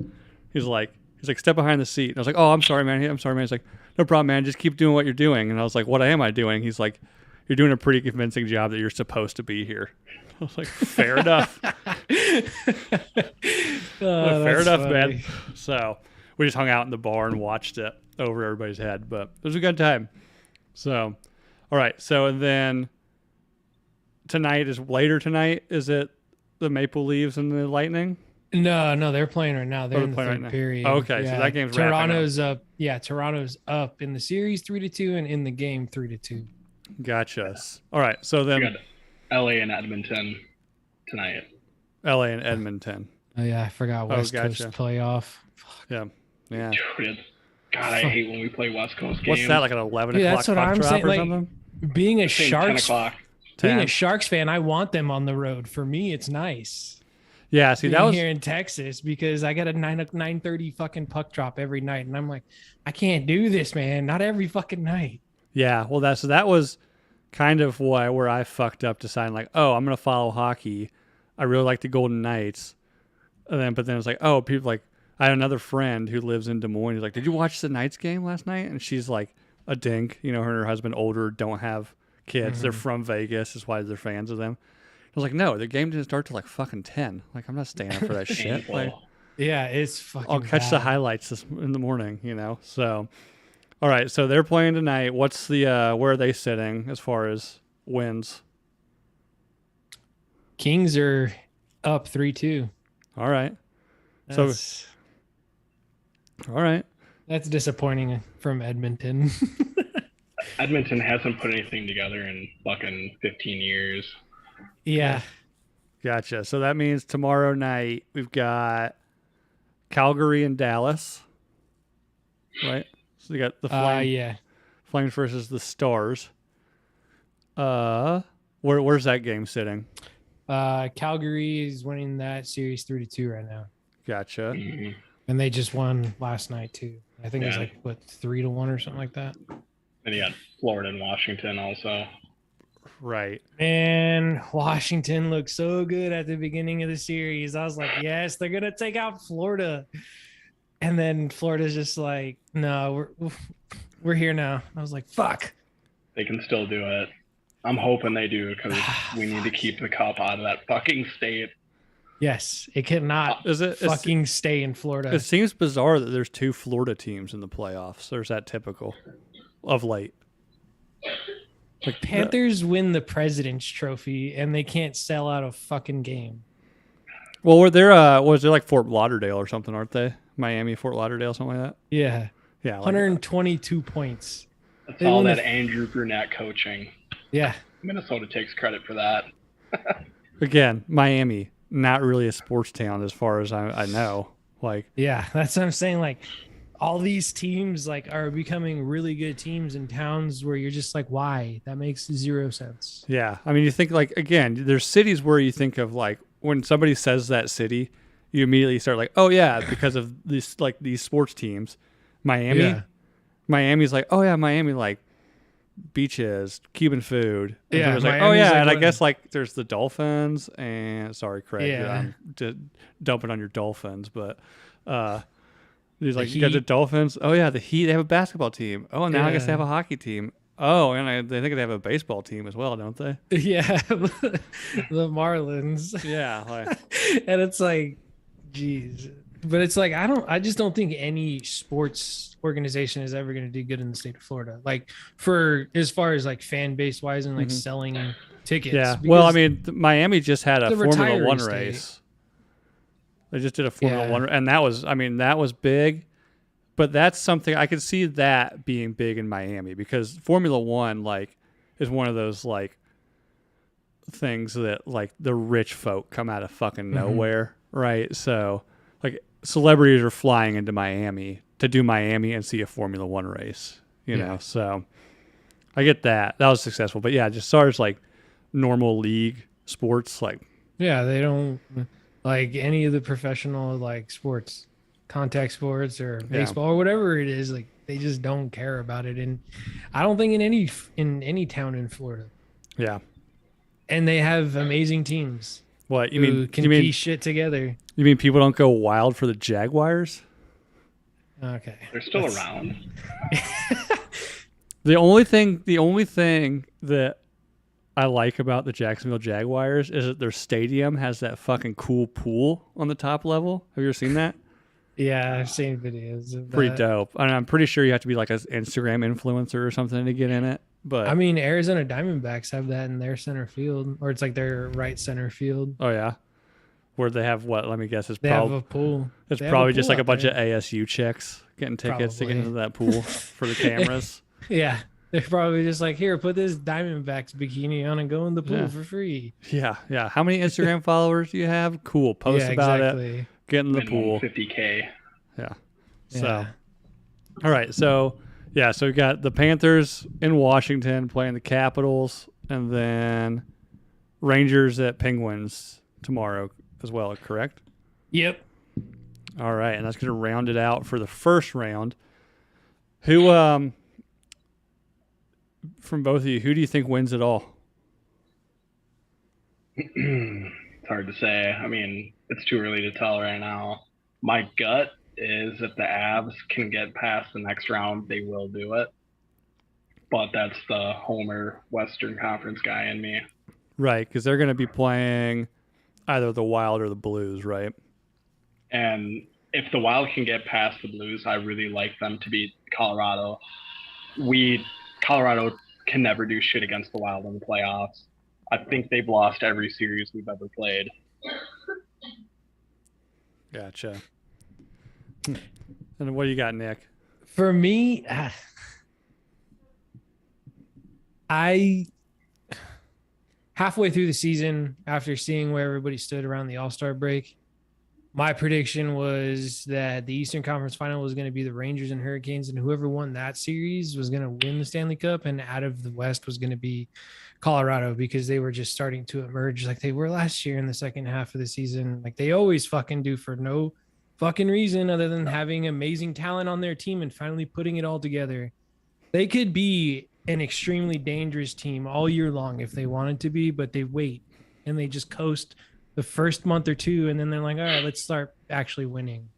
He's like, "Step behind the seat." And I was like, "Oh, I'm sorry, man. I'm sorry, man." He's like, "No problem, man. Just keep doing what you're doing." And I was like, "What am I doing?" He's like, "You're doing a pretty convincing job that you're supposed to be here." I was like, "Fair enough." Fair enough, funny. man. So we just hung out in the bar and watched it over everybody's head, but it was a good time. So, all right. So, and then later tonight, is it the Maple Leafs and the Lightning? No, they're playing right now. They're in the playing third right now. period. Oh, okay, so that game's wrapping up. Toronto's up. Yeah, Toronto's up in the series 3-2 and in the game 3-2. Gotcha. All right. So then We got LA and Edmonton tonight. LA and Edmonton. Oh yeah, I forgot West Coast playoff. Yeah. Yeah. Dude, God, I hate when we play West Coast games. What's that, like an 11 Dude, o'clock that's what puck I'm drop saying, or like, something? Being a It's saying 10 Sharks o'clock. being 10. a Sharks fan, I want them on the road. For me, it's nice. Yeah, see, that being was here in Texas because I get a 9:30 fucking puck drop every night, and I'm like, I can't do this, man. Not every fucking night. Yeah, well, that was kind of where I fucked up deciding like, oh, I'm gonna follow hockey. I really like the Golden Knights, but then it's like, oh, people like I had another friend who lives in Des Moines. He's like, did you watch the Knights game last night? And she's like a dink, her and her husband older, don't have kids. Mm-hmm. They're from Vegas, is why they're fans of them. I was like, no, the game didn't start till like fucking 10. Like, I'm not staying up for that shit. Like, Yeah, it's fucking. I'll catch the highlights in the morning, So, all right, so they're playing tonight. What's the where are they sitting as far as wins? Kings are up 3-2. All right, That's, all right. that's disappointing from Edmonton. Edmonton hasn't put anything together in fucking 15 years. Yeah. Gotcha. So that means tomorrow night we've got Calgary and Dallas, right? So you got the Flames versus the Stars. Where's that game sitting? Calgary is winning that series 3-2 right now, Gotcha. Mhm. and they just won last night too. I think it was Yeah. like 3-1 or something like that. And you got Florida and Washington also. Right. Man, Washington looked so good at the beginning of the series. I was like, yes, they're gonna take out Florida, and then Florida's just like, no, we're here now. I was like, fuck. They can still do it. I'm hoping they do because we need to keep the cup out of that fucking state. Yes, it cannot fucking stay in Florida. It seems bizarre that there's 2 Florida teams in the playoffs. Or is that typical of late? Like Panthers win the President's Trophy and they can't sell out a fucking game. Well, they're like Fort Lauderdale or something, aren't they? Miami, Fort Lauderdale, something like that. Yeah. Yeah. Like 122 points. That's all that Andrew Brunette coaching. Yeah. Minnesota takes credit for that. Again, Miami, not really a sports town as far as I know. Like, yeah, that's what I'm saying. Like, all these teams like are becoming really good teams in towns where you're just like, why? That makes zero sense. yeah. I mean, you think like, again, there's cities where you think of like when somebody says that city, you immediately start like, oh yeah, because of these sports teams. Miami, Yeah. Miami's like, oh yeah, Miami like beaches, Cuban food. And Yeah, it was like, oh Miami's yeah, like and I what- guess like there's the Dolphins and sorry, Craig, Yeah. I'm dumping on your Dolphins, but he's like, The you got the Heat. Dolphins. Oh yeah, the Heat. They have a basketball team. Oh, and now I guess they Yeah. have a hockey team. Oh, and they think they have a baseball team as well, don't they? Yeah. The Marlins. Yeah. Like, And it's like, geez. But it's like, I just don't think any sports organization is ever going to do good in the state of Florida. Like for as far as like fan base wise and like selling tickets. yeah. Well, I because mean, Miami just had a the Formula One retiree state. race. They just did a Formula Yeah. One, and that was big. But that's something I could see that being big in Miami because Formula One like is one of those like things that like the rich folk come out of fucking nowhere, right? So like celebrities are flying into Miami to do Miami and see a Formula One race, you know. So I get that. That was successful. But yeah, just as far as like normal league sports, like Yeah, they don't like any of the professional like sports, contact sports or baseball or whatever it is. Like They just don't care about it, and I don't think in any town in Florida. Yeah. And they have amazing teams. What you who mean? can piece shit together. You mean people don't go wild for the Jaguars? Okay, They're still around. The only thing that I like about the Jacksonville Jaguars is that their stadium has that fucking cool pool on the top level. Have you ever seen that? Yeah, I've seen videos of Pretty that. dope. And I'm pretty sure you have to be like an Instagram influencer or something to get in it. But I mean, Arizona Diamondbacks have that in their center field, or it's like their right center field. oh yeah, where they have what? Let me guess. It's They have a pool. It's They have probably a just pool like a out bunch there. of ASU chicks getting tickets to get Probably. into that pool for the cameras. Yeah, they're probably just like, here, put this Diamondbacks bikini on and go in the pool Yeah. for free. Yeah, yeah. How many Instagram followers do you have? Cool. Post yeah, about it. exactly. Get in the Minimum pool. 50K. Yeah. So, Yeah. all right. So, yeah. So we got the Panthers in Washington playing the Capitals, and then Rangers at Penguins tomorrow as well. Correct? Yep. All right, and that's going to round it out for the first round. Who, from both of you, who do you think wins it all? It's hard to say. I mean, it's too early to tell right now. My gut is if the Avs can get past the next round, they will do it. But that's the Homer Western Conference guy in me. Right, because they're going to be playing either the Wild or the Blues, right? And if the Wild can get past the Blues, I really like them to beat Colorado. Colorado can never do shit against the Wild in the playoffs. I think they've lost every series we've ever played. Gotcha. And what do you got, Nick? For me, I halfway through the season, after seeing where everybody stood around the All-Star break, my prediction was that the Eastern Conference Final was going to be the Rangers and Hurricanes, and whoever won that series was going to win the Stanley Cup, and out of the West was going to be Colorado, because they were just starting to emerge like they were last year in the second half of the season, like they always fucking do, for no fucking reason other than having amazing talent on their team and finally putting it all together. They could be an extremely dangerous team all year long if they wanted to be, but they wait and they just coast the first month or two, and then they're like, all right, let's start actually winning.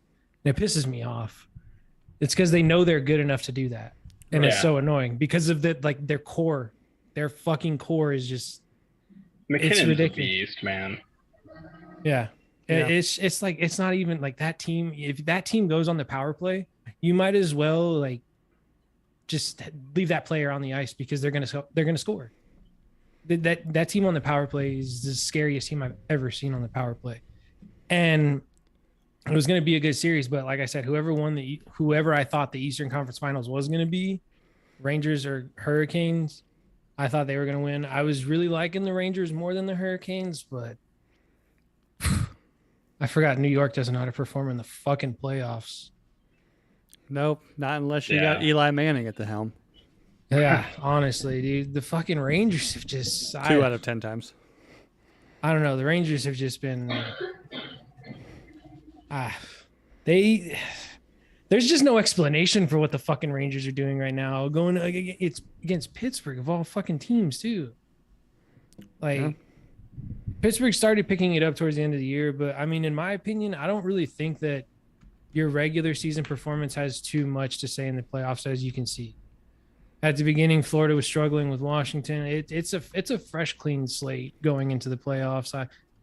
And it pisses me off. It's because they know they're good enough to do that, and it's so annoying because of their core. Their fucking core is just McKinnon's a ridiculous. beast, man. Yeah. Yeah. It's like, it's not even like that team. If that team goes on the power play, you might as well like just leave that player on the ice, because they're gonna score. That team on the power play is the scariest team I've ever seen on the power play, and it was gonna be a good series. But like I said, whoever I thought the Eastern Conference Finals was gonna be, Rangers or Hurricanes, I thought they were gonna win. I was really liking the Rangers more than the Hurricanes, but I forgot New York doesn't know how to perform in the fucking playoffs. Nope, not unless you got Eli Manning at the helm. Yeah, honestly, dude, the fucking Rangers have just 2 out of 10 times. I don't know. The Rangers have just been there's just no explanation for what the fucking Rangers are doing right now. It's against Pittsburgh of all fucking teams too. Like Pittsburgh started picking it up towards the end of the year, but I mean, in my opinion, I don't really think that your regular season performance has too much to say in the playoffs, as you can see. At the beginning, Florida was struggling with Washington. It's a fresh, clean slate going into the playoffs.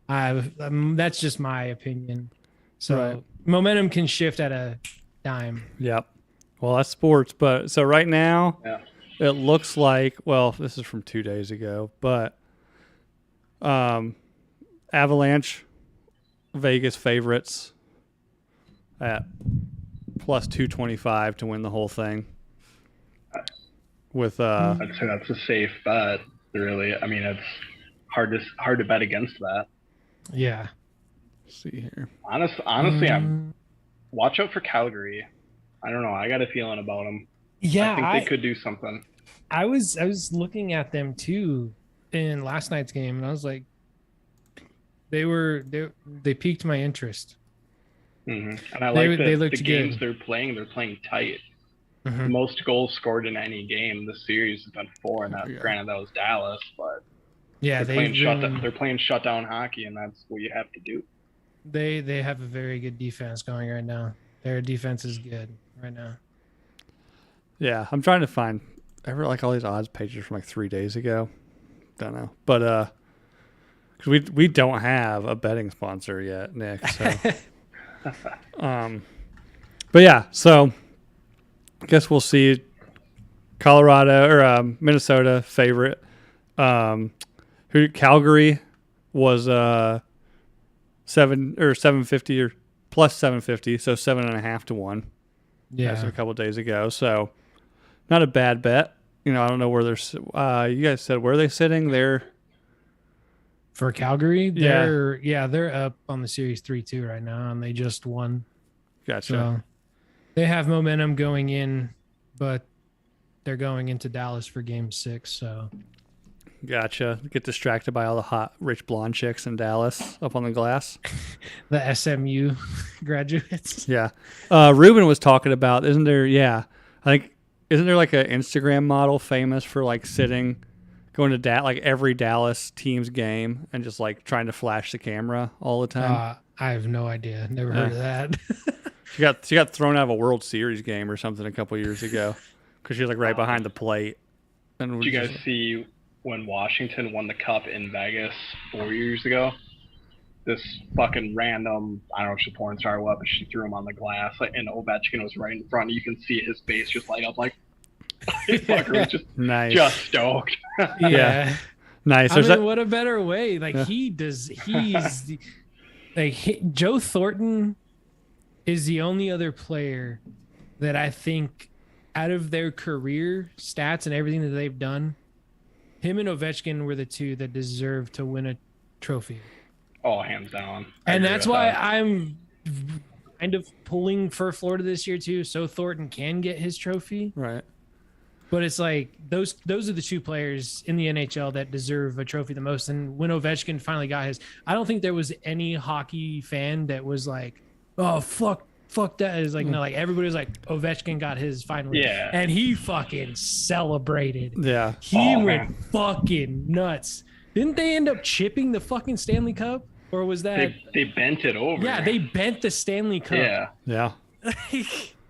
That's just my opinion. So momentum can shift at a dime. Yep. Well, that's sports. But so right now, it looks like, well, this is from 2 days ago, but Avalanche, Vegas favorites at plus 225 to win the whole thing. With I'd say that's a safe bet, really. I mean, it's hard to bet against that. Yeah. Let's see here. Honestly, I'm watch out for Calgary. I don't know. I got a feeling about them. Yeah, I think they could do something. I was looking at them too in last night's game, and I was like, they piqued my interest. Mm-hmm. And I like they the looked games good. they're playing. They're playing tight. The most goals scored in any game this series has been 4, and granted that was Dallas, but yeah, they're playing shutdown hockey, and that's what you have to do. They have a very good defense going right now. Their defense is good right now. Yeah, I'm trying to find like all these odds pages from like 3 days ago. Don't know, but because we don't have a betting sponsor yet, Nick. So, but yeah, so I guess we'll see. Colorado or Minnesota favorite. Calgary was 750 or plus 750, so 7.5 to 1. Yeah, a couple of days ago, so not a bad bet. I don't know where they're. You guys said where are they sitting? They're for Calgary. They're up on the series 3-2 right now, and they just won. Gotcha. So they have momentum going in, but they're going into Dallas for Game 6. So gotcha. Get distracted by all the hot, rich blonde chicks in Dallas up on the glass. The SMU graduates. Yeah. Ruben was talking about. Isn't there? Yeah, I think. Isn't there like an Instagram model famous for like going to like every Dallas team's game and just like trying to flash the camera all the time? I have no idea. Never heard of that. She got thrown out of a World Series game or something a couple years ago because she was like right behind the plate. And did you guys see when Washington won the Cup in Vegas 4 years ago? This fucking random, I don't know if she's a porn star or what, but she threw him on the glass, and Ovechkin was right in front. You can see his face just light up like fucker was just, nice. Just stoked. Yeah. Nice. I mean, what a better way. Like Joe Thornton is the only other player that I think out of their career stats and everything that they've done, him and Ovechkin were the two that deserve to win a trophy. Oh, hands down. And that's why I'm kind of pulling for Florida this year too, so Thornton can get his trophy. Right. But it's like those are the two players in the NHL that deserve a trophy the most. And when Ovechkin finally got his, I don't think there was any hockey fan that was like, "Oh fuck that." It's like no, like everybody was like, Ovechkin got his finally. Yeah. And he fucking celebrated. Yeah. He went fucking nuts. Didn't they end up chipping the fucking Stanley Cup? Or was that they bent it over? Yeah, they bent the Stanley Cup. Yeah.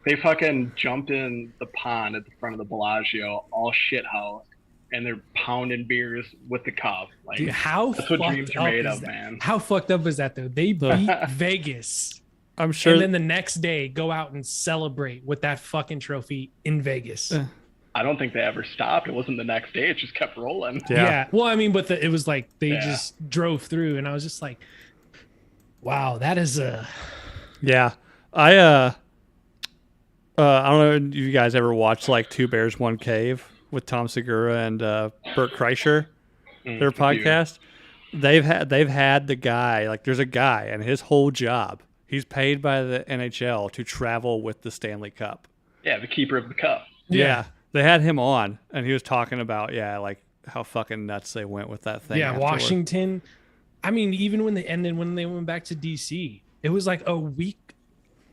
They fucking jumped in the pond at the front of the Bellagio, all shithouse, and they're pounding beers with the cup. Like, dude, that's what dreams are made of, man. How fucked up is that though? They beat Vegas. I'm sure. And then the next day go out and celebrate with that fucking trophy in Vegas. I don't think they ever stopped. It wasn't the next day. It just kept rolling. Yeah. Well, I mean, but it was like they just drove through, and I was just like, wow, that is a. Yeah. I don't know if you guys ever watched like Two Bears, One Cave with Tom Segura and Bert Kreischer, their podcast. They've had the guy, like there's a guy and his whole job, he's paid by the NHL to travel with the Stanley Cup. Yeah, the keeper of the cup. Yeah. They had him on, and he was talking about, like how fucking nuts they went with that thing. Yeah, afterward. Washington. I mean, even when they went back to DC, it was like a week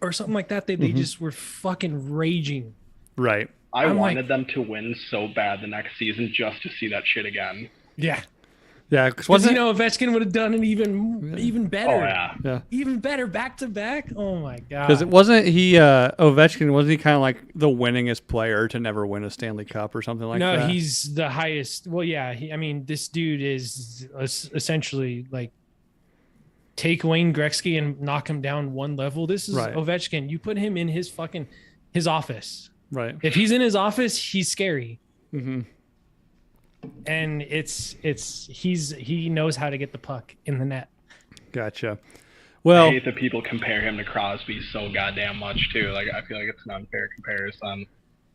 or something like that. They just were fucking raging. Right. I wanted them to win so bad the next season just to see that shit again. Yeah. Yeah, because Ovechkin would have done it even better. Oh yeah, even better back to back. Oh my god! Because Ovechkin wasn't he kind of like the winningest player to never win a Stanley Cup or something like that? No, he's the highest. Well, yeah. This dude is essentially like take Wayne Gretzky and knock him down one level. This is Ovechkin. You put him in his office. Right. If he's in his office, he's scary. Mm-hmm. And he knows how to get the puck in the net. Gotcha. Well, I hate that people compare him to Crosby so goddamn much too. Like I feel like it's an unfair comparison.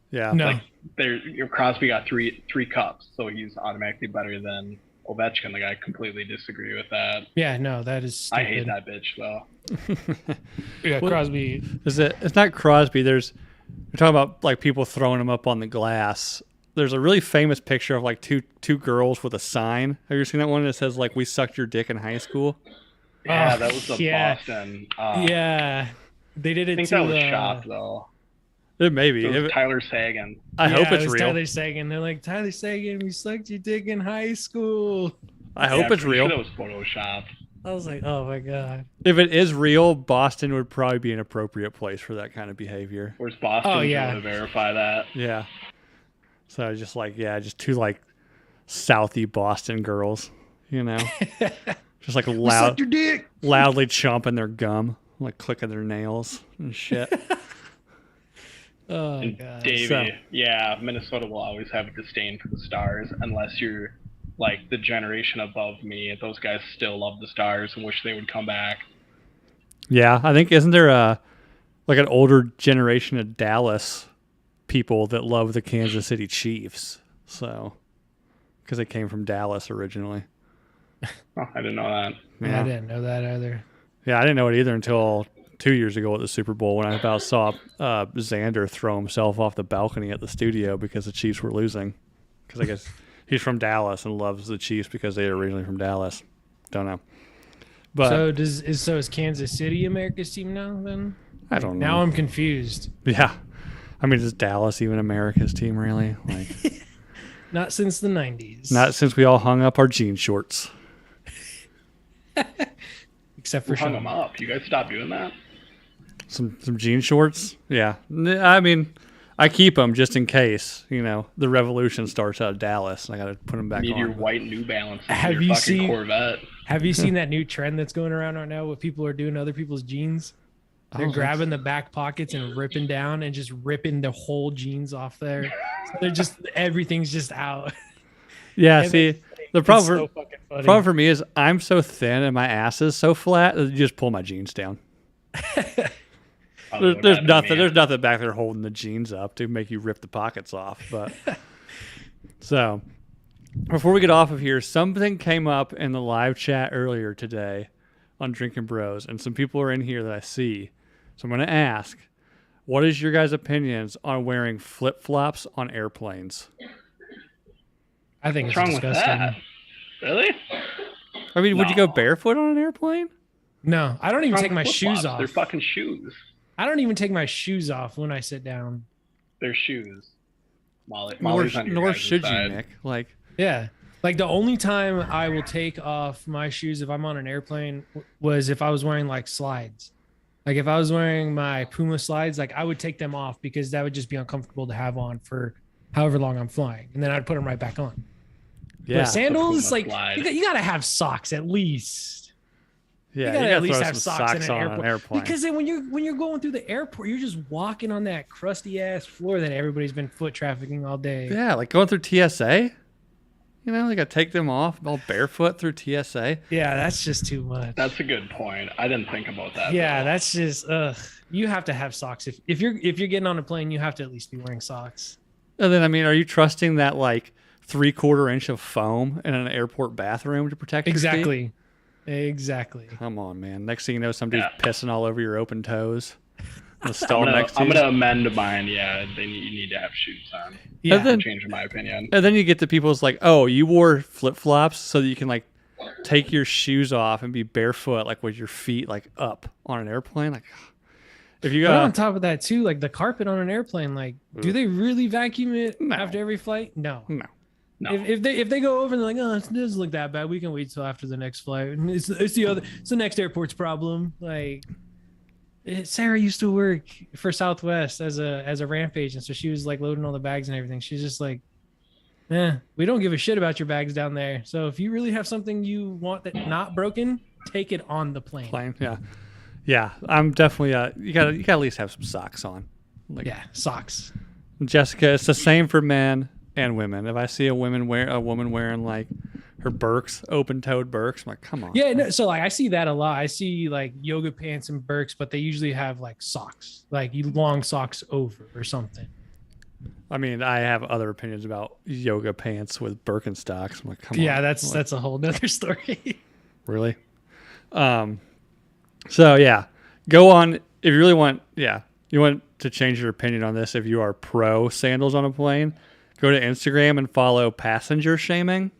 Yeah. No. Like Crosby got three cups, so he's automatically better than Ovechkin. Like I completely disagree with that. Yeah, no, that is stupid. I hate that bitch though. Yeah, Crosby. It's not Crosby. We're talking about like people throwing him up on the glass. There's a really famous picture of like two girls with a sign. Have you seen that one that says like "We sucked your dick in high school"? Yeah, that was the Boston. Yeah, they did it. I think that was shop though. It may be. It was Tyler Sagan. I hope it's it was real. Tyler Sagan. They're like, Tyler Sagan, we sucked your dick in high school. I hope it's real. Sure that was photoshopped. I was like, oh my God. If it is real, Boston would probably be an appropriate place for that kind of behavior. Where's Boston to verify that? Yeah. So just like, just two like Southie Boston girls, you know, just like your dick. loudly chomping their gum, like clicking their nails and shit. Oh God. Davey, Minnesota will always have a disdain for the Stars unless you're like the generation above me. Those guys still love the Stars and wish they would come back. Yeah, I think isn't there like an older generation of Dallas people that love the Kansas City Chiefs? So because they came from Dallas originally. Oh, I didn't know that. Yeah, I didn't know that either. Yeah, I didn't know it either until 2 years ago at the Super Bowl when I about saw Xander throw himself off the balcony at the studio because the Chiefs were losing. Because I guess he's from Dallas and loves the Chiefs because they are originally from Dallas. Don't know. But so is Kansas City America's team now then? I don't know. Now I'm confused. Yeah. I mean, is Dallas even America's team really? Like not since the 90s. Not since we all hung up our jean shorts. Except for hung them up. You guys stop doing that? Some jean shorts? Yeah. I mean, I keep them just in case, you know, the revolution starts out of Dallas and I got to put them back on. Need your white New Balance. Have you seen Corvette. Have you seen that new trend that's going around right now? What people are doing to other people's jeans? They're grabbing the back pockets and ripping down and just ripping the whole jeans off there. So they're just everything's just out. Yeah, see, the problem for me is I'm so thin and my ass is so flat that you just pull my jeans down. There's nothing back there holding the jeans up to make you rip the pockets off. But so before we get off of here, something came up in the live chat earlier today on Drinking Bros, and some people are in here that I see. So I'm going to ask, what is your guys' opinions on wearing flip-flops on airplanes? I think it's disgusting. With that? Really? I mean, would you go barefoot on an airplane? No, I don't even take my shoes off. They're fucking shoes. I don't even take my shoes off when I sit down. They're shoes. Nor should you, Nick. Like, yeah. Like the only time I will take off my shoes if I'm on an airplane was if I was wearing like slides. Like if I was wearing my Puma slides, like I would take them off because that would just be uncomfortable to have on for however long I'm flying. And then I'd put them right back on. Yeah. But sandals, like you got to have socks at least. Yeah, you got to at least have socks in an airplane. Because then when you're going through the airport, you're just walking on that crusty ass floor that everybody's been foot trafficking all day. Yeah, like going through TSA. You know, they got to take them off all barefoot through TSA. Yeah, that's just too much. That's a good point. I didn't think about that. Yeah, that's just you have to have socks. If you're getting on a plane, you have to at least be wearing socks. And then I mean, are you trusting that like 3/4 inch of foam in an airport bathroom to protect your feet? Exactly. Come on, man. Next thing you know, somebody's pissing all over your open toes. I'm gonna amend mine. Yeah, you need to have shoes on. Yeah, I'm changing my opinion. And then you get the people's like, oh, you wore flip flops so that you can like take your shoes off and be barefoot, like with your feet like up on an airplane. Like, if you got on top of that too, like the carpet on an airplane, like, do they really vacuum it after every flight? No. If they go over and they're like, oh, it doesn't look that bad, we can wait till after the next flight. And it's the next airport's problem. Like. Sarah used to work for Southwest as a ramp agent, so she was like loading all the bags and everything. She's just like, we don't give a shit about your bags down there. So if you really have something you want that not broken, take it on the plane. Yeah. I'm definitely you gotta at least have some socks on. Like, yeah, socks. Jessica, it's the same for men and women. If I see a woman wearing like her Birks, open-toed Birks, I'm like, come on. Yeah, no, so like I see that a lot. I see like yoga pants and Birks, but they usually have like socks, like long socks over or something. I mean, I have other opinions about yoga pants with Birkenstocks. I'm like, come on. Yeah, that's a whole nother story. Really? So yeah, go on if you really want. Yeah, you want to change your opinion on this. If you are pro sandals on a plane, go to Instagram and follow Passenger Shaming.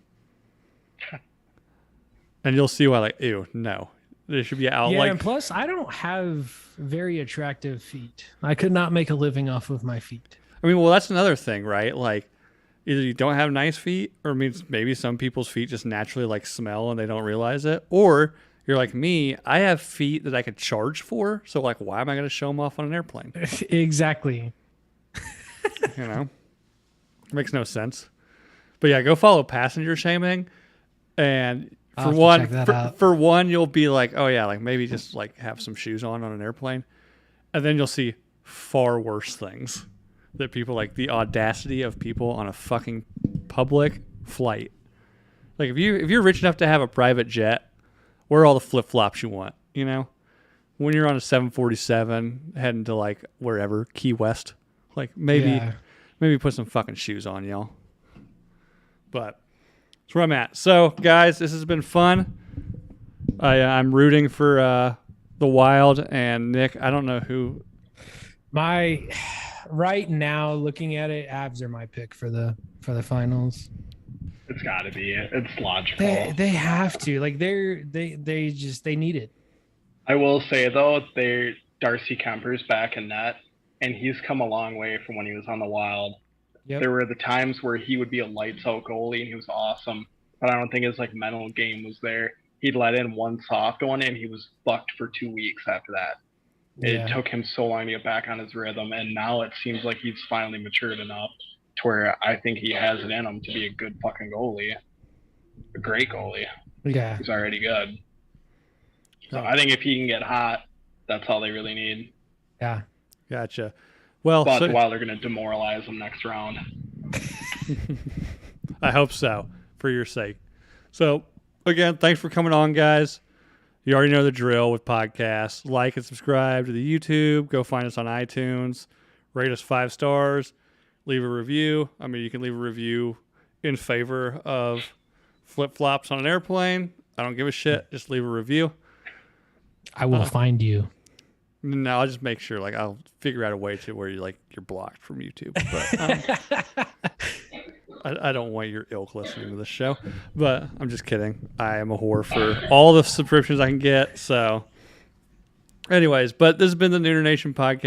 And you'll see why, like, ew, no. They should be out. Yeah, like and plus I don't have very attractive feet. I could not make a living off of my feet. I mean, well, that's another thing, right? Like, either you don't have nice feet, or means maybe some people's feet just naturally like smell and they don't realize it, or you're like me. I have feet that I could charge for, so like, why am I going to show them off on an airplane? Exactly. You know, it makes no sense. But yeah, go follow Passenger Shaming, and for one, you'll be like, oh yeah, like maybe just like have some shoes on an airplane, and then you'll see far worse things. That people like the audacity of people on a fucking public flight. Like if you're rich enough to have a private jet, wear all the flip flops you want. You know, when you're on a 747 heading to like wherever, Key West, like maybe put some fucking shoes on, y'all. But that's where I'm at. So guys, this has been fun. I'm rooting for the Wild and Nick. I don't know who. Right now, looking at it, Avs are my pick for the finals. It's got to be. It's logical. They have to. Like they need it. I will say though, Darcy Kemper's back in net, and he's come a long way from when he was on the Wild. Yep. There were the times where he would be a lights out goalie and he was awesome, but I don't think his like mental game was there. He'd let in one soft one and he was fucked for 2 weeks after that. It took him so long to get back on his rhythm, and now it seems like he's finally matured enough to where I think he has it in him to be a good fucking goalie, a great goalie. Yeah, he's already good. So I think if he can get hot, that's all they really need. Yeah, gotcha. Well, but the Wild are going to demoralize them next round. I hope so, for your sake. So again, thanks for coming on, guys. You already know the drill with podcasts. Like and subscribe to the YouTube. Go find us on iTunes. Rate us 5 stars. Leave a review. I mean, you can leave a review in favor of flip-flops on an airplane. I don't give a shit. Just leave a review. I will find you. No, I'll just make sure. Like, I'll figure out a way to where you're blocked from YouTube. But I don't want your ilk listening to this show, but I'm just kidding. I am a whore for all the subscriptions I can get. So anyways, but this has been the Nooner Nation podcast.